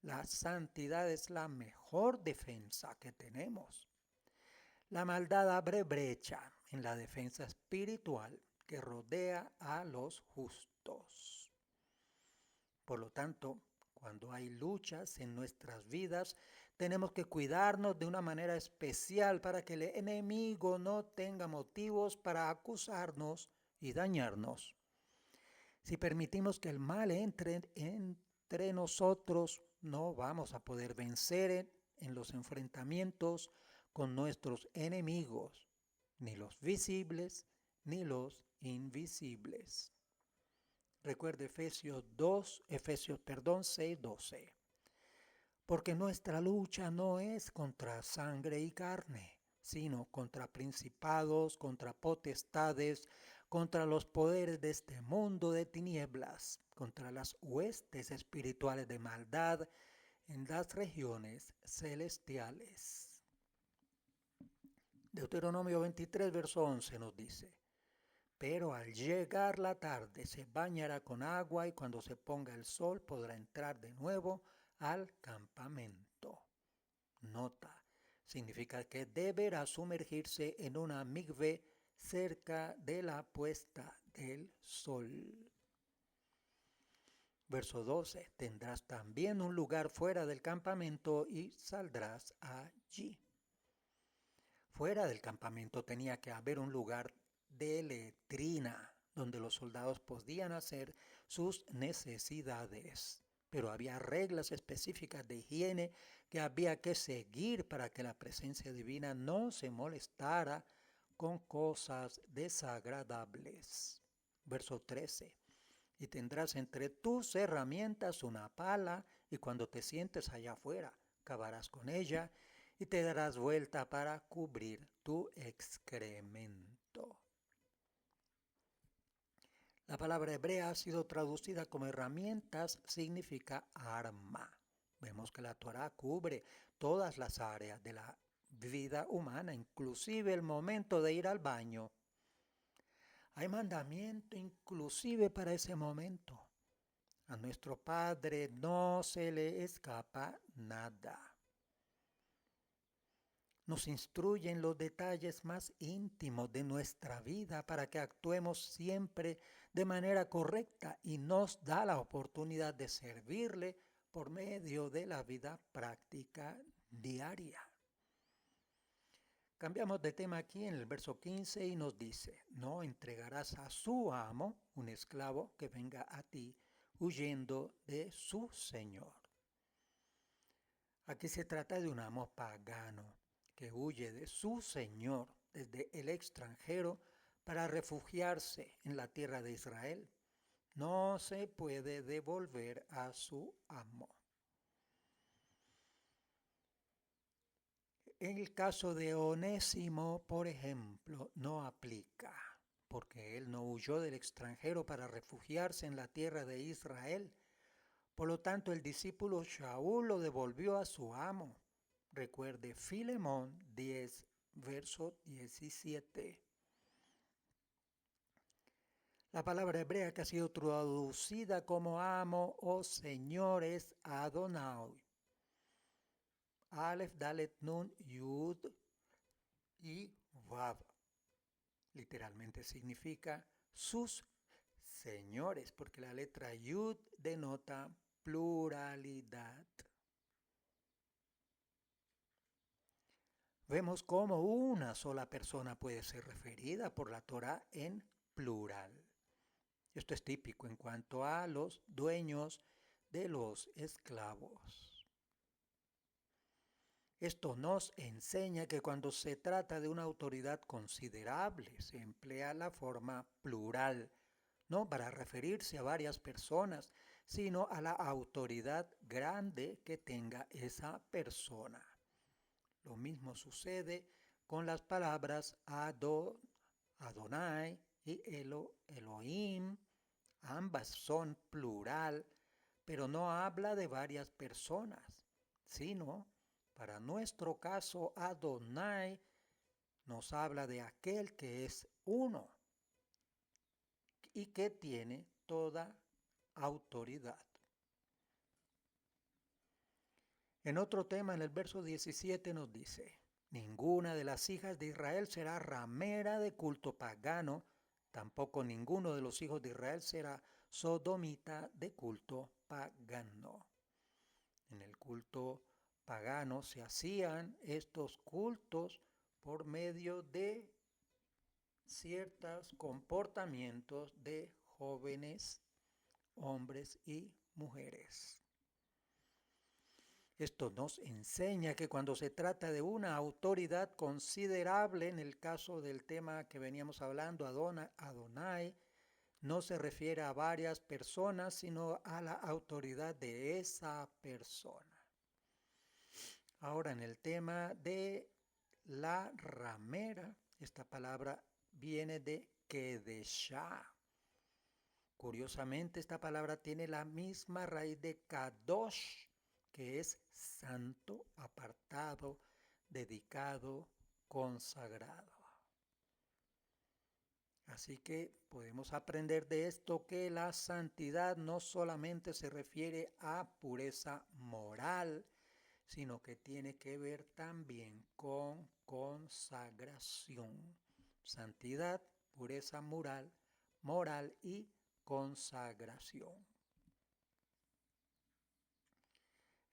La santidad es la mejor defensa que tenemos. La maldad abre brecha en la defensa espiritual que rodea a los justos. Por lo tanto, cuando hay luchas en nuestras vidas, tenemos que cuidarnos de una manera especial para que el enemigo no tenga motivos para acusarnos y dañarnos. Si permitimos que el mal entre entre nosotros, no vamos a poder vencer en los enfrentamientos con nuestros enemigos, ni los visibles ni los invisibles. Recuerde Efesios 6:12. Porque nuestra lucha no es contra sangre y carne, sino contra principados, contra potestades, contra los poderes de este mundo de tinieblas, contra las huestes espirituales de maldad en las regiones celestiales. Deuteronomio 23, verso 11 nos dice: pero al llegar la tarde se bañará con agua y cuando se ponga el sol podrá entrar de nuevo al campamento. Nota, significa que deberá sumergirse en una mikve cerca de la puesta del sol. Verso 12, tendrás también un lugar fuera del campamento y saldrás allí. Fuera del campamento tenía que haber un lugar de letrina donde los soldados podían hacer sus necesidades. Pero había reglas específicas de higiene que había que seguir para que la presencia divina no se molestara con cosas desagradables. Verso 13. Y tendrás entre tus herramientas una pala, y cuando te sientes allá afuera, cavarás con ella y te darás vuelta para cubrir tu excremento. La palabra hebrea ha sido traducida como herramientas, significa arma. Vemos que la Torá cubre todas las áreas de la vida humana, inclusive el momento de ir al baño. Hay mandamiento inclusive para ese momento. A nuestro Padre no se le escapa nada. Nos instruye en los detalles más íntimos de nuestra vida para que actuemos siempre de manera correcta y nos da la oportunidad de servirle por medio de la vida práctica diaria. Cambiamos de tema aquí en el verso 15 y nos dice: no entregarás a su amo, un esclavo, que venga a ti, huyendo de su señor. Aquí se trata de un amo pagano que huye de su señor desde el extranjero para refugiarse en la tierra de Israel. No se puede devolver a su amo. En el caso de Onésimo, por ejemplo, no aplica, porque él no huyó del extranjero para refugiarse en la tierra de Israel. Por lo tanto, el discípulo Shaul lo devolvió a su amo. Recuerde Filemón 10, verso 17. La palabra hebrea que ha sido traducida como amo o señor es Adonai. Aleph, Dalet, Nun, Yud y Vav. Literalmente significa sus señores, porque la letra Yud denota pluralidad. Vemos cómo una sola persona puede ser referida por la Torá en plural. Esto es típico en cuanto a los dueños de los esclavos. Esto nos enseña que cuando se trata de una autoridad considerable se emplea la forma plural, no para referirse a varias personas, sino a la autoridad grande que tenga esa persona. Lo mismo sucede con las palabras Adonai y Elohim. Ambas son plural, pero no habla de varias personas, sino, para nuestro caso, Adonai nos habla de aquel que es uno y que tiene toda autoridad. En otro tema, en el verso 17 nos dice: ninguna de las hijas de Israel será ramera de culto pagano, tampoco ninguno de los hijos de Israel será sodomita de culto pagano. En el culto pagano se hacían estos cultos por medio de ciertos comportamientos de jóvenes, hombres y mujeres. Esto nos enseña que cuando se trata de una autoridad considerable, en el caso del tema que veníamos hablando, Adonai, no se refiere a varias personas, sino a la autoridad de esa persona. Ahora, en el tema de la ramera, esta palabra viene de Kedeshá. Curiosamente, esta palabra tiene la misma raíz de Kadosh, que es santo, apartado, dedicado, consagrado. Así que podemos aprender de esto que la santidad no solamente se refiere a pureza moral, sino que tiene que ver también con consagración. Santidad, pureza moral y consagración.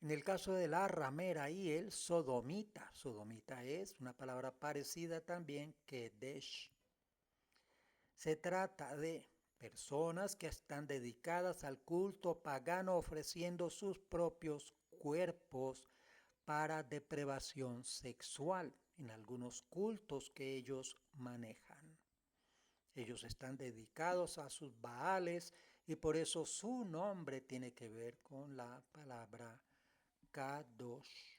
En el caso de la ramera y el sodomita, sodomita es una palabra parecida también que Kedesh. Se trata de personas que están dedicadas al culto pagano ofreciendo sus propios cuerpos para depravación sexual en algunos cultos que ellos manejan. Ellos están dedicados a sus baales y por eso su nombre tiene que ver con la palabra Kadosh.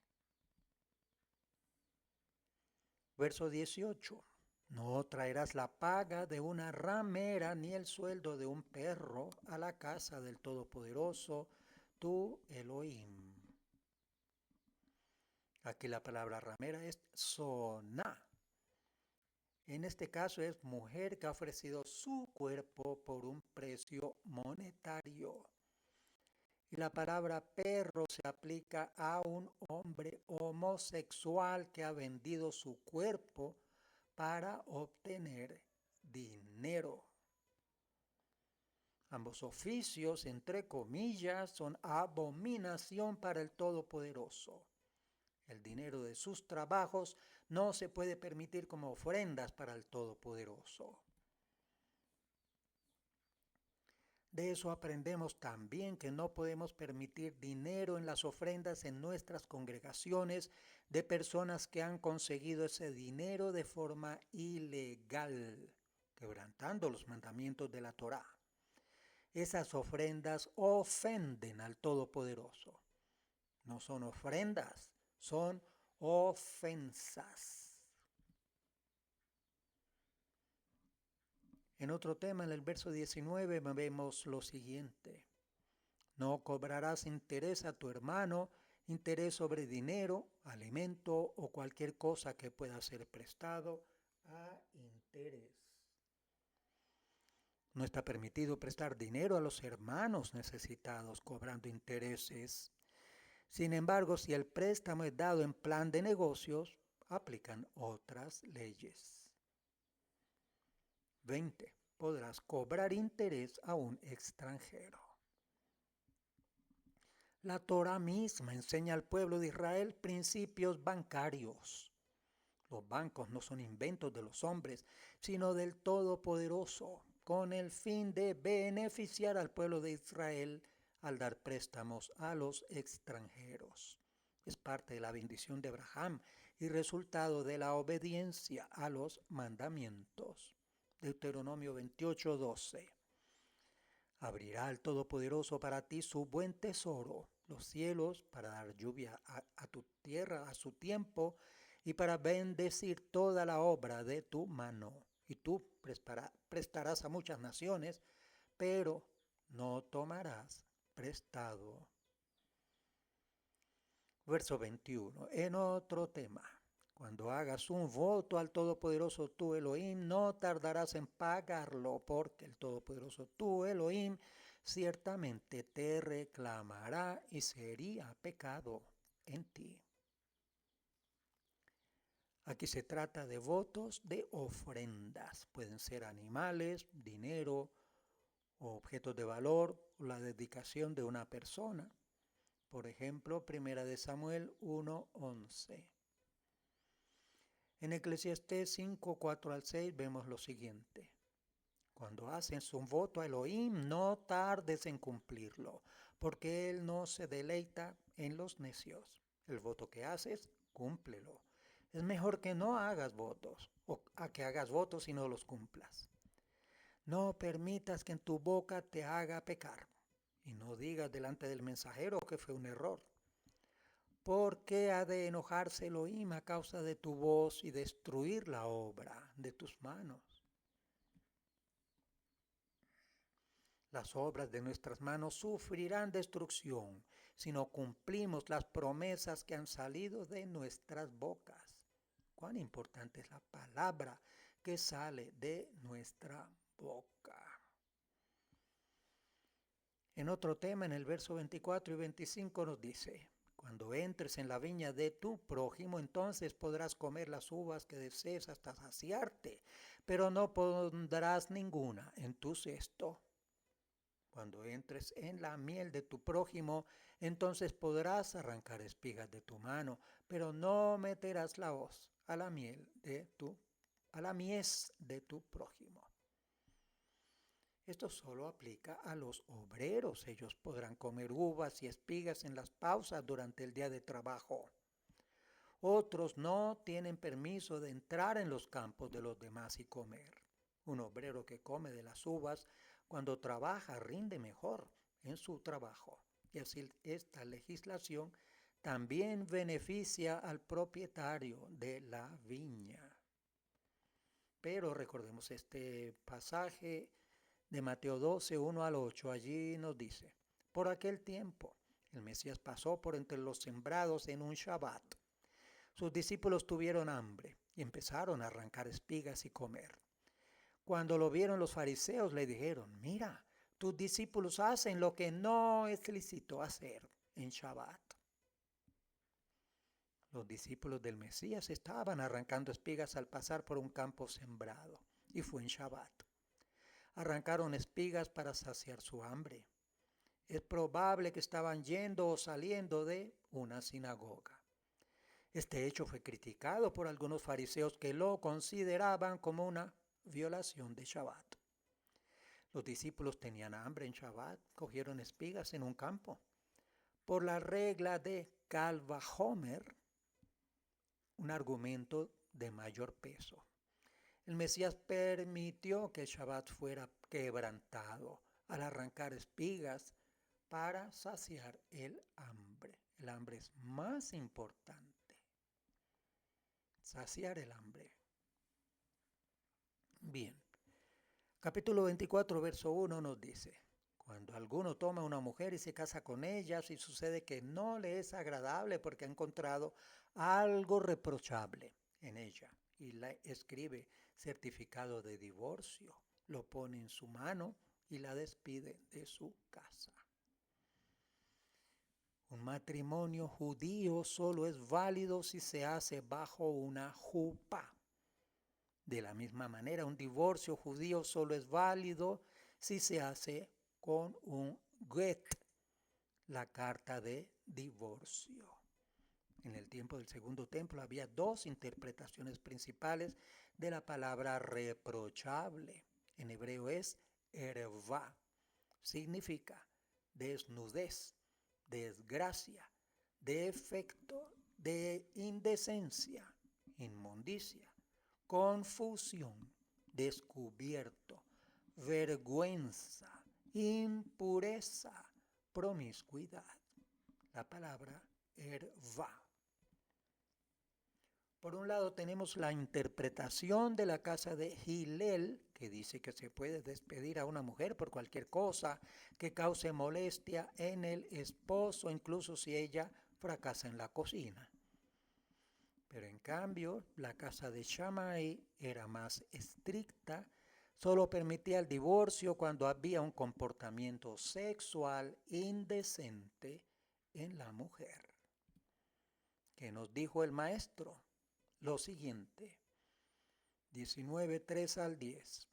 Verso 18. No traerás la paga de una ramera ni el sueldo de un perro a la casa del Todopoderoso, tu Elohim. Aquí la palabra ramera es soná. En este caso es mujer que ha ofrecido su cuerpo por un precio monetario. Y la palabra perro se aplica a un hombre homosexual que ha vendido su cuerpo para obtener dinero. Ambos oficios, entre comillas, son abominación para el Todopoderoso. El dinero de sus trabajos no se puede permitir como ofrendas para el Todopoderoso. De eso aprendemos también que no podemos permitir dinero en las ofrendas en nuestras congregaciones de personas que han conseguido ese dinero de forma ilegal, quebrantando los mandamientos de la Torá. Esas ofrendas ofenden al Todopoderoso. No son ofrendas, son ofensas. En otro tema, en el verso 19, vemos lo siguiente. No cobrarás interés a tu hermano, interés sobre dinero, alimento o cualquier cosa que pueda ser prestado a interés. No está permitido prestar dinero a los hermanos necesitados cobrando intereses. Sin embargo, si el préstamo es dado en plan de negocios, aplican otras leyes. 20. Podrás cobrar interés a un extranjero. La Torá misma enseña al pueblo de Israel principios bancarios. Los bancos no son inventos de los hombres, sino del Todopoderoso, con el fin de beneficiar al pueblo de Israel al dar préstamos a los extranjeros. Es parte de la bendición de Abraham y resultado de la obediencia a los mandamientos. Deuteronomio 28:12. Abrirá el Todopoderoso para ti su buen tesoro, los cielos, para dar lluvia a tu tierra a su tiempo y para bendecir toda la obra de tu mano. Y tú prestarás a muchas naciones, pero no tomarás prestado. Verso 21. En otro tema. Cuando hagas un voto al Todopoderoso tu Elohim, no tardarás en pagarlo, porque el Todopoderoso tu Elohim ciertamente te reclamará y sería pecado en ti. Aquí se trata de votos de ofrendas. Pueden ser animales, dinero, o objetos de valor, o la dedicación de una persona. Por ejemplo, 1 de Samuel 1:11. En Eclesiastés 5:4 al 6 vemos lo siguiente. Cuando haces un voto a Elohim, no tardes en cumplirlo, porque Él no se deleita en los necios. El voto que haces, cúmplelo. Es mejor que no hagas votos, o a que hagas votos y no los cumplas. No permitas que en tu boca te haga pecar, y no digas delante del mensajero que fue un error. ¿Por qué ha de enojarse Elohim a causa de tu voz y destruir la obra de tus manos? Las obras de nuestras manos sufrirán destrucción si no cumplimos las promesas que han salido de nuestras bocas. Cuán importante es la palabra que sale de nuestra boca. En otro tema, en el verso 24 y 25 nos dice: cuando entres en la viña de tu prójimo, entonces podrás comer las uvas que desees hasta saciarte, pero no pondrás ninguna en tu cesto. Cuando entres en la miel de tu prójimo, entonces podrás arrancar espigas de tu mano, pero no meterás la hoz a la mies de tu prójimo. Esto solo aplica a los obreros. Ellos podrán comer uvas y espigas en las pausas durante el día de trabajo. Otros no tienen permiso de entrar en los campos de los demás y comer. Un obrero que come de las uvas cuando trabaja rinde mejor en su trabajo. Y así esta legislación también beneficia al propietario de la viña. Pero recordemos este pasaje de Mateo 12, 1 al 8, allí nos dice: por aquel tiempo el Mesías pasó por entre los sembrados en un Shabbat. Sus discípulos tuvieron hambre y empezaron a arrancar espigas y comer. Cuando lo vieron los fariseos le dijeron: mira, tus discípulos hacen lo que no es lícito hacer en Shabbat. Los discípulos del Mesías estaban arrancando espigas al pasar por un campo sembrado, y fue en Shabbat. Arrancaron espigas para saciar su hambre. Es probable que estaban yendo o saliendo de una sinagoga. Este hecho fue criticado por algunos fariseos que lo consideraban como una violación de Shabbat. Los discípulos tenían hambre en Shabbat, cogieron espigas en un campo. Por la regla de Kal Vajomer, un argumento de mayor peso. El Mesías permitió que el Shabbat fuera quebrantado al arrancar espigas para saciar el hambre. El hambre es más importante. Saciar el hambre. Bien. Capítulo 24, verso 1 nos dice: cuando alguno toma una mujer y se casa con ella, si sucede que no le es agradable porque ha encontrado algo reprochable en ella y la escribe certificado de divorcio, lo pone en su mano y la despide de su casa. Un matrimonio judío solo es válido si se hace bajo una jupá. De la misma manera, un divorcio judío solo es válido si se hace con un get, la carta de divorcio. En el tiempo del Segundo Templo había dos interpretaciones principales de la palabra reprochable. En hebreo es ervá, significa desnudez, desgracia, defecto, de indecencia, inmundicia, confusión, descubierto, vergüenza, impureza, promiscuidad. La palabra ervá. Por un lado tenemos la interpretación de la casa de Hillel, que dice que se puede despedir a una mujer por cualquier cosa que cause molestia en el esposo, incluso si ella fracasa en la cocina. Pero en cambio, la casa de Shammai era más estricta, solo permitía el divorcio cuando había un comportamiento sexual indecente en la mujer. ¿Qué nos dijo el maestro? Lo siguiente, 19, 3 al 10.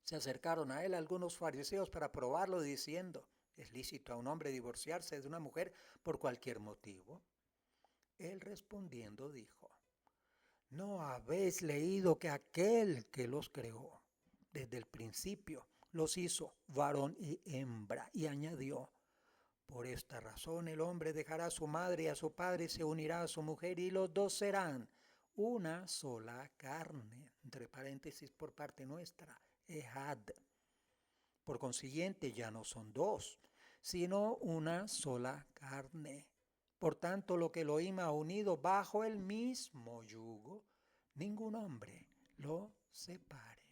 Se acercaron a él algunos fariseos para probarlo diciendo: ¿es lícito a un hombre divorciarse de una mujer por cualquier motivo? Él respondiendo dijo: ¿no habéis leído que aquel que los creó desde el principio los hizo varón y hembra? Y añadió: por esta razón el hombre dejará a su madre y a su padre y se unirá a su mujer y los dos serán una sola carne. Entre paréntesis por parte nuestra, Ehad. Por consiguiente ya no son dos, sino una sola carne. Por tanto, lo que Elohim ha unido bajo el mismo yugo, ningún hombre lo separe.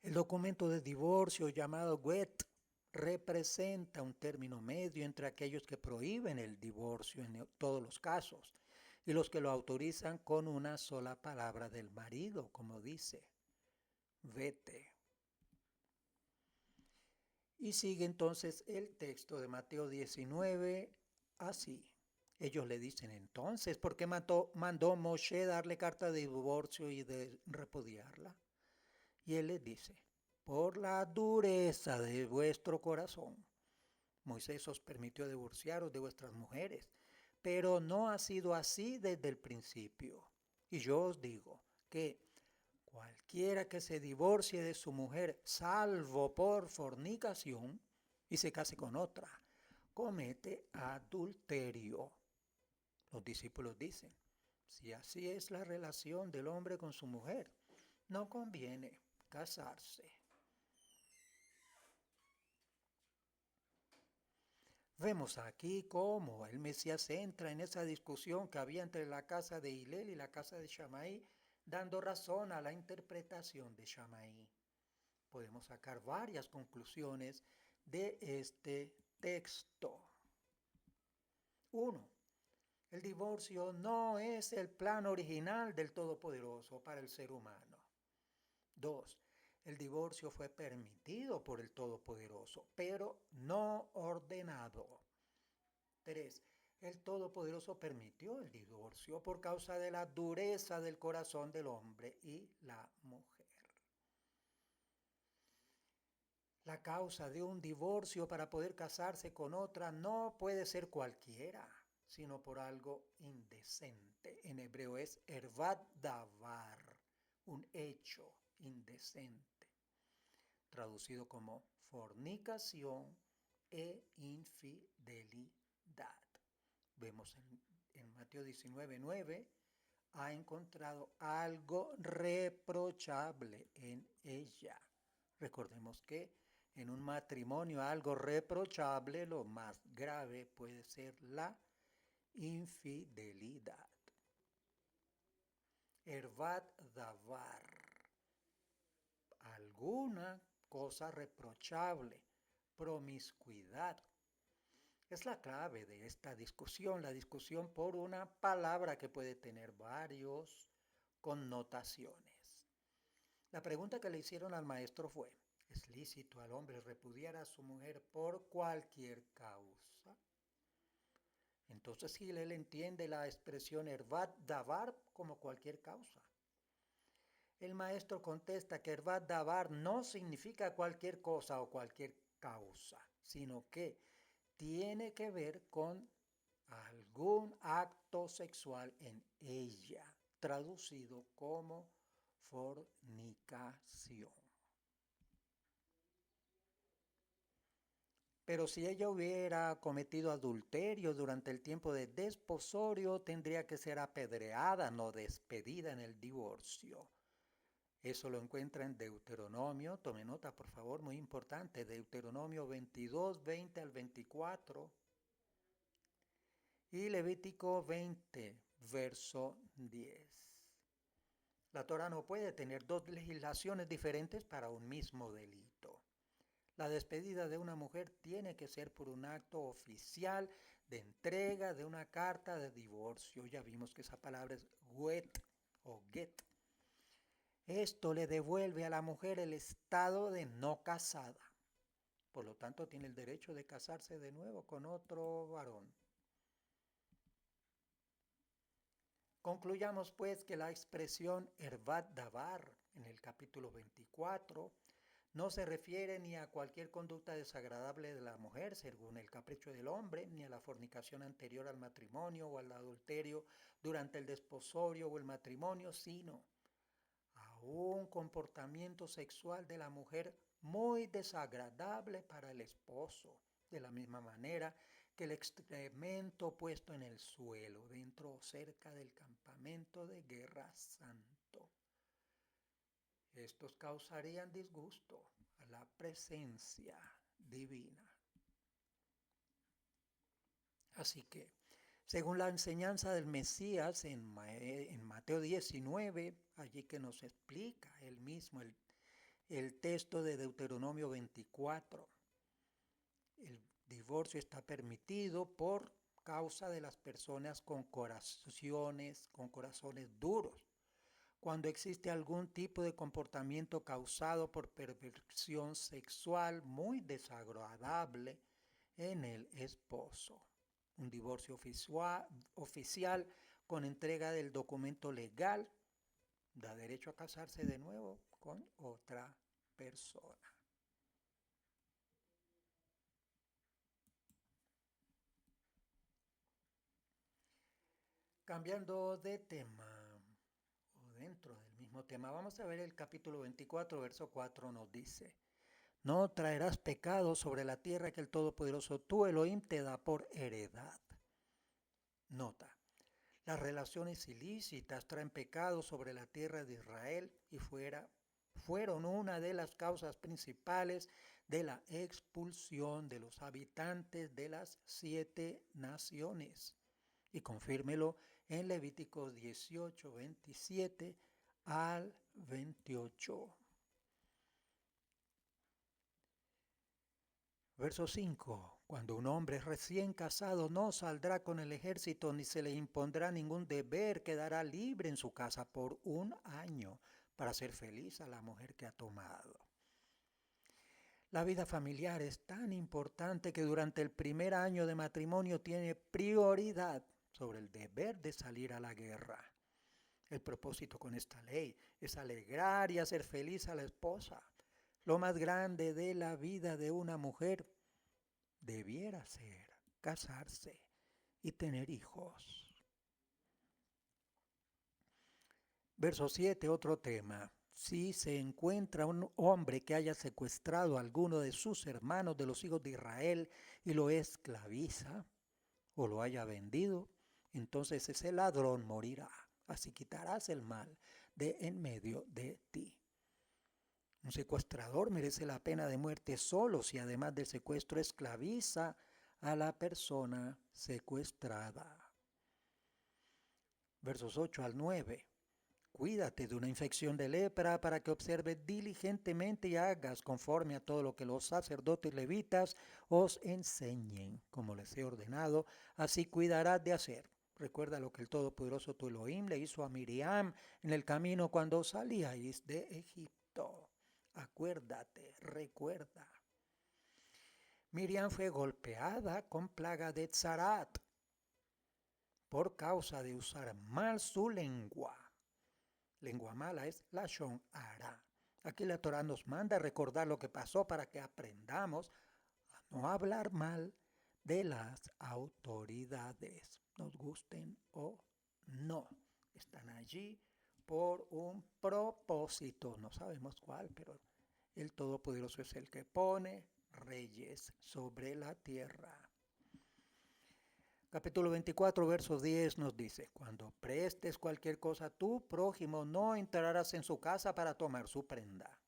El documento de divorcio llamado get representa un término medio entre aquellos que prohíben el divorcio en todos los casos y los que lo autorizan con una sola palabra del marido, como dice: vete. Y sigue entonces el texto de Mateo 19 así. Ellos le dicen: entonces, ¿por qué mandó Moshe darle carta de divorcio y de repudiarla? Y él les dice: por la dureza de vuestro corazón. Moisés os permitió divorciaros de vuestras mujeres, pero no ha sido así desde el principio. Y yo os digo que cualquiera que se divorcie de su mujer, salvo por fornicación, y se case con otra, comete adulterio. Los discípulos dicen: si así es la relación del hombre con su mujer, no conviene casarse. Vemos aquí cómo el Mesías entra en esa discusión que había entre la casa de Hillel y la casa de Shammai, dando razón a la interpretación de Shammai. Podemos sacar varias conclusiones de este texto. 1. El divorcio no es el plan original del Todopoderoso para el ser humano. 2. El divorcio fue permitido por el Todopoderoso, pero no ordenado. 3. El Todopoderoso permitió el divorcio por causa de la dureza del corazón del hombre y la mujer. La causa de un divorcio para poder casarse con otra no puede ser cualquiera, sino por algo indecente. En hebreo es ervat davar, un hecho indecente, traducido como fornicación e infidelidad. Vemos en Mateo 19:9, ha encontrado algo reprochable en ella. Recordemos que en un matrimonio algo reprochable, lo más grave puede ser la infidelidad. Hervat davar, alguna cosa reprochable, promiscuidad. Es la clave de esta discusión, la discusión por una palabra que puede tener varias connotaciones. La pregunta que le hicieron al maestro fue: ¿es lícito al hombre repudiar a su mujer por cualquier causa? Entonces Hillel entiende la expresión hervat davar como cualquier causa. El maestro contesta que hervat davar no significa cualquier cosa o cualquier causa, sino que tiene que ver con algún acto sexual en ella, traducido como fornicación. Pero si ella hubiera cometido adulterio durante el tiempo de desposorio, tendría que ser apedreada, no despedida en el divorcio. Eso lo encuentra en Deuteronomio, tome nota por favor, muy importante, Deuteronomio 22, 20 al 24 y Levítico 20, verso 10. La Torá no puede tener dos legislaciones diferentes para un mismo delito. La despedida de una mujer tiene que ser por un acto oficial de entrega de una carta de divorcio. Ya vimos que esa palabra es get o get. Esto le devuelve a la mujer el estado de no casada. Por lo tanto, tiene el derecho de casarse de nuevo con otro varón. Concluyamos pues que la expresión hervat davar en el capítulo 24 no se refiere ni a cualquier conducta desagradable de la mujer según el capricho del hombre, ni a la fornicación anterior al matrimonio o al adulterio durante el desposorio o el matrimonio, sino a un comportamiento sexual de la mujer muy desagradable para el esposo, de la misma manera que el excremento puesto en el suelo dentro o cerca del campamento de guerra santo. Estos causarían disgusto a la presencia divina. Así que, según la enseñanza del Mesías en Mateo 19, allí que nos explica él mismo el texto de Deuteronomio 24, el divorcio está permitido por causa de las personas con corazones duros. Cuando existe algún tipo de comportamiento causado por perversión sexual muy desagradable en el esposo. Un divorcio oficial con entrega del documento legal da derecho a casarse de nuevo con otra persona. Cambiando de tema, o dentro del mismo tema, vamos a ver el capítulo 24, verso 4 nos dice: no traerás pecado sobre la tierra que el Todopoderoso tu Elohim te da por heredad. Nota, las relaciones ilícitas traen pecado sobre la tierra de Israel y fueron una de las causas principales de la expulsión de los habitantes de las 7 naciones. Y confírmelo en Levítico 18, 27 al 28. Verso 5. Cuando un hombre recién casado no saldrá con el ejército ni se le impondrá ningún deber, quedará libre en su casa por 1 año para hacer feliz a la mujer que ha tomado. La vida familiar es tan importante que durante el primer año de matrimonio tiene prioridad sobre el deber de salir a la guerra. El propósito con esta ley es alegrar y hacer feliz a la esposa. Lo más grande de la vida de una mujer debiera ser casarse y tener hijos. Verso 7, otro tema. Si se encuentra un hombre que haya secuestrado a alguno de sus hermanos de los hijos de Israel y lo esclaviza o lo haya vendido, entonces ese ladrón morirá. Así quitarás el mal de en medio de ti. Un secuestrador merece la pena de muerte solo si además del secuestro esclaviza a la persona secuestrada. Versos 8 al 9. Cuídate de una infección de lepra para que observes diligentemente y hagas conforme a todo lo que los sacerdotes levitas os enseñen, como les he ordenado, así cuidarás de hacer. Recuerda lo que el Todopoderoso tu Elohim le hizo a Miriam en el camino cuando salíais de Egipto. Acuérdate, recuerda. Miriam fue golpeada con plaga de Tzarat por causa de usar mal su lengua. Lengua mala es Lashon Hara. Aquí la Torah nos manda recordar lo que pasó para que aprendamos a no hablar mal de las autoridades, nos gusten o no. Están allí por un propósito, no sabemos cuál, pero el Todopoderoso es el que pone reyes sobre la tierra. Capítulo 24, verso 10 nos dice, cuando prestes cualquier cosa a tu prójimo, no entrarás en su casa para tomar su prenda.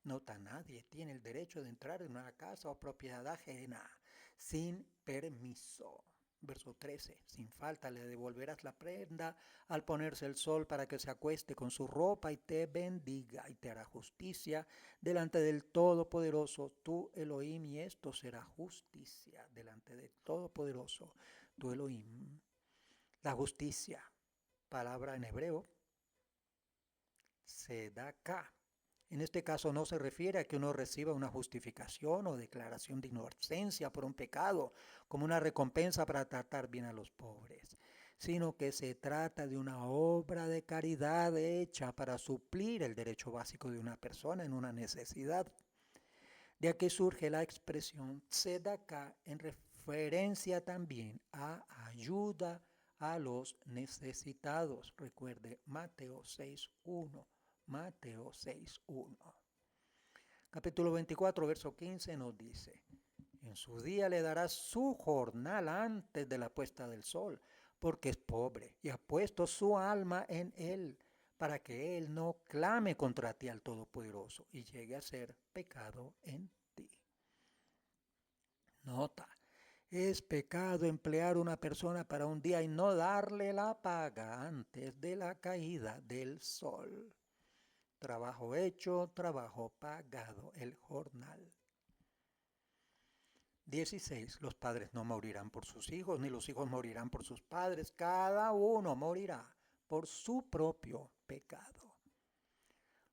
Nota, nadie tiene el derecho de entrar en una casa o propiedad ajena sin permiso. Verso 13, sin falta le devolverás la prenda al ponerse el sol para que se acueste con su ropa y te bendiga y te hará justicia delante del Todopoderoso, tu Elohim, y esto será justicia delante del Todopoderoso, tu Elohim. La justicia, palabra en hebreo, tzedakah. En este caso no se refiere a que uno reciba una justificación o declaración de inocencia por un pecado como una recompensa para tratar bien a los pobres, sino que se trata de una obra de caridad hecha para suplir el derecho básico de una persona en una necesidad. De aquí surge la expresión tzedakah en referencia también a ayuda a los necesitados. Recuerde Mateo 6:1. Mateo 6:1. Capítulo 24, verso 15 nos dice, en su día le darás su jornal antes de la puesta del sol, porque es pobre y ha puesto su alma en él, para que él no clame contra ti al Todopoderoso y llegue a ser pecado en ti. Nota, es pecado emplear una persona para un día y no darle la paga antes de la caída del sol. Trabajo hecho, trabajo pagado, el jornal. 16. Los padres no morirán por sus hijos, ni los hijos morirán por sus padres. Cada uno morirá por su propio pecado.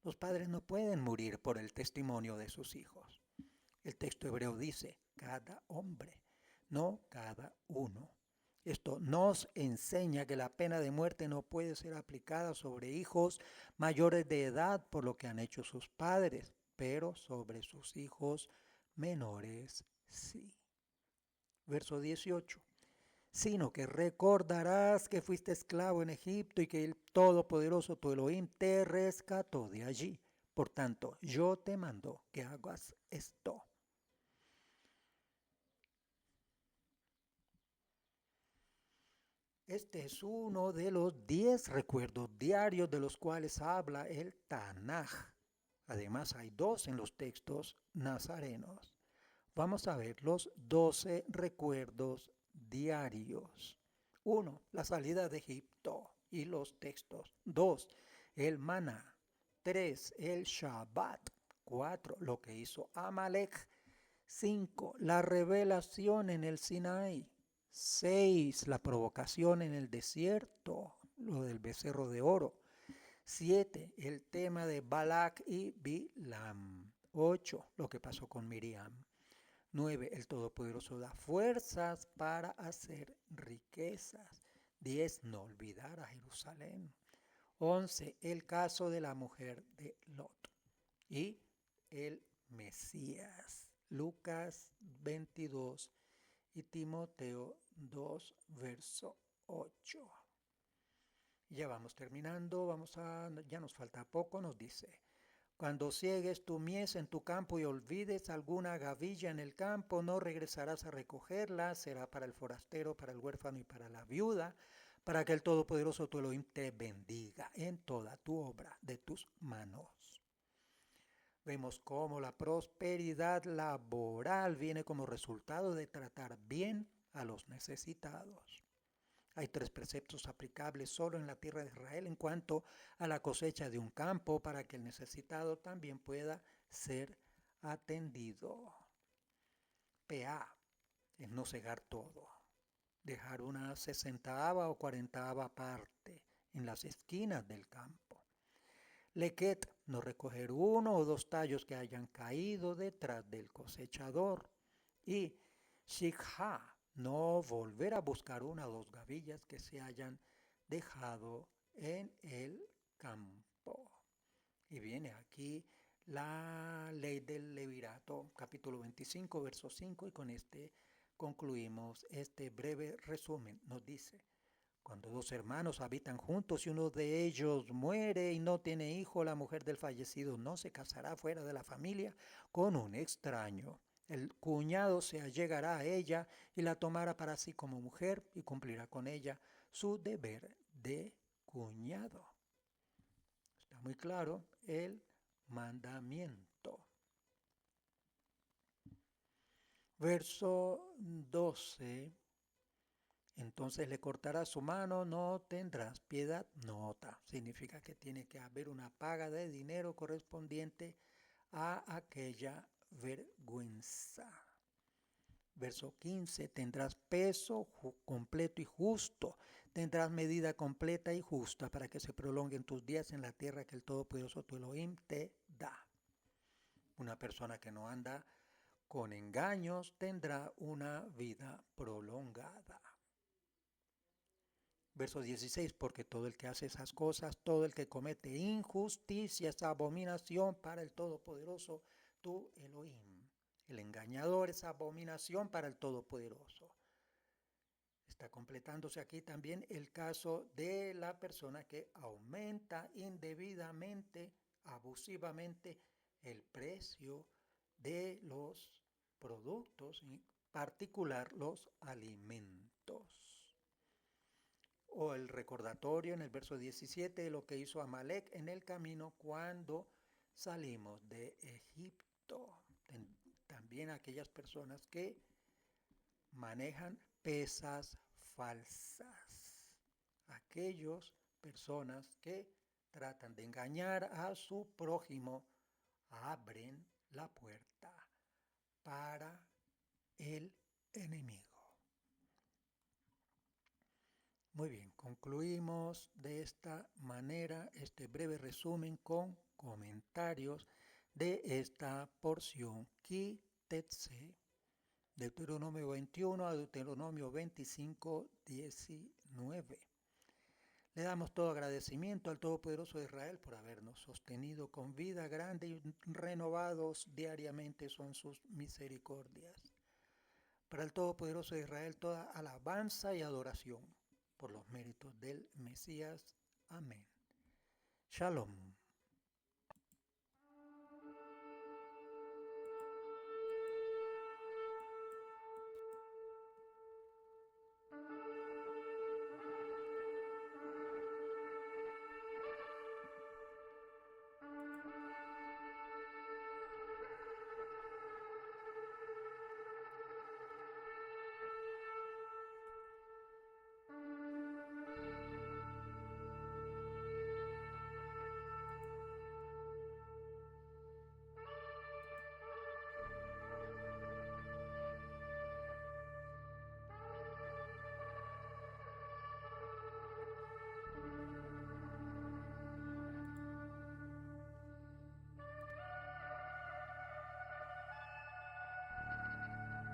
Los padres no pueden morir por el testimonio de sus hijos. El texto hebreo dice, cada hombre, no cada uno. Esto nos enseña que la pena de muerte no puede ser aplicada sobre hijos mayores de edad por lo que han hecho sus padres, pero sobre sus hijos menores sí. Verso 18. Sino que recordarás que fuiste esclavo en Egipto y que el Todopoderoso tu Elohim te rescató de allí. Por tanto, yo te mando que hagas esto. Este es uno de los 10 recuerdos diarios de los cuales habla el Tanaj. Además hay 2 en los textos nazarenos. Vamos a ver los 12 recuerdos diarios. 1. La salida de Egipto y los textos. 2. El maná. 3. El Shabbat. 4. Lo que hizo Amalek. 5. La revelación en el Sinaí. 6. La provocación en el desierto, lo del becerro de oro. 7. El tema de Balak y Bilam. 8. Lo que pasó con Miriam. 9. El Todopoderoso da fuerzas para hacer riquezas. 10. No olvidar a Jerusalén. 11. El caso de la mujer de Lot. Y el Mesías. Lucas 22 y Timoteo 2, verso 8. Ya vamos terminando, ya nos falta poco, nos dice. Cuando ciegues tu mies en tu campo y olvides alguna gavilla en el campo, no regresarás a recogerla, será para el forastero, para el huérfano y para la viuda, para que el Todopoderoso tu Elohim te bendiga en toda tu obra de tus manos. Vemos cómo la prosperidad laboral viene como resultado de tratar bien a los necesitados. Hay 3 preceptos aplicables solo en la tierra de Israel en cuanto a la cosecha de un campo para que el necesitado también pueda ser atendido. PA es no cegar todo, dejar una 60ava o 40ava parte en las esquinas del campo. Leket, no recoger 1 o 2 tallos que hayan caído detrás del cosechador. Y Shikha, no volver a buscar 1 o 2 gavillas que se hayan dejado en el campo. Y viene aquí la ley del Levirato, capítulo 25, verso 5, y con este concluimos este breve resumen. Nos dice: cuando 2 hermanos habitan juntos y uno de ellos muere y no tiene hijo, la mujer del fallecido no se casará fuera de la familia con un extraño. El cuñado se allegará a ella y la tomará para sí como mujer y cumplirá con ella su deber de cuñado. Está muy claro el mandamiento. Verso 12. Entonces le cortarás su mano, no tendrás piedad. Nota, significa que tiene que haber una paga de dinero correspondiente a aquella vergüenza. Verso 15, tendrás peso completo y justo, tendrás medida completa y justa para que se prolonguen tus días en la tierra que el Todopoderoso tu Elohim te da. Una persona que no anda con engaños tendrá una vida prolongada. Verso 16, porque todo el que hace esas cosas, todo el que comete injusticia es abominación para el Todopoderoso tu Elohim. El engañador es abominación para el Todopoderoso. Está completándose aquí también el caso de la persona que aumenta indebidamente, abusivamente, el precio de los productos, en particular los alimentos. O el recordatorio en el verso 17 de lo que hizo Amalek en el camino cuando salimos de Egipto. También aquellas personas que manejan pesas falsas. Aquellas personas que tratan de engañar a su prójimo abren la puerta para el enemigo. Muy bien, concluimos de esta manera este breve resumen con comentarios de esta porción Ki Tetse, Deuteronomio 21 a Deuteronomio 25, 19. Le damos todo agradecimiento al Todopoderoso de Israel por habernos sostenido con vida grande y renovados diariamente son sus misericordias. Para el Todopoderoso de Israel toda alabanza y adoración por los méritos del Mesías. Amén. Shalom.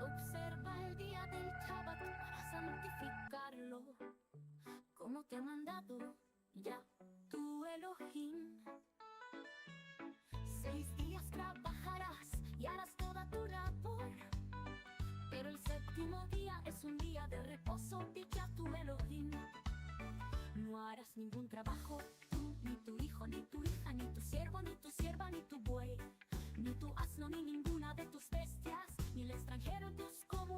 Observa el día del Shabbat para santificarlo, como te ha mandado ya tu Elohim. 6 días trabajarás y harás toda tu labor, pero el 7º día es un día de reposo, dicha tu Elohim. No harás ningún trabajo, tú, ni tu hijo, ni tu hija, ni tu siervo, ni tu sierva, ni tu buey, ni tu asno, ni ninguna de tus bestias, ni el extranjero en tus comunidades.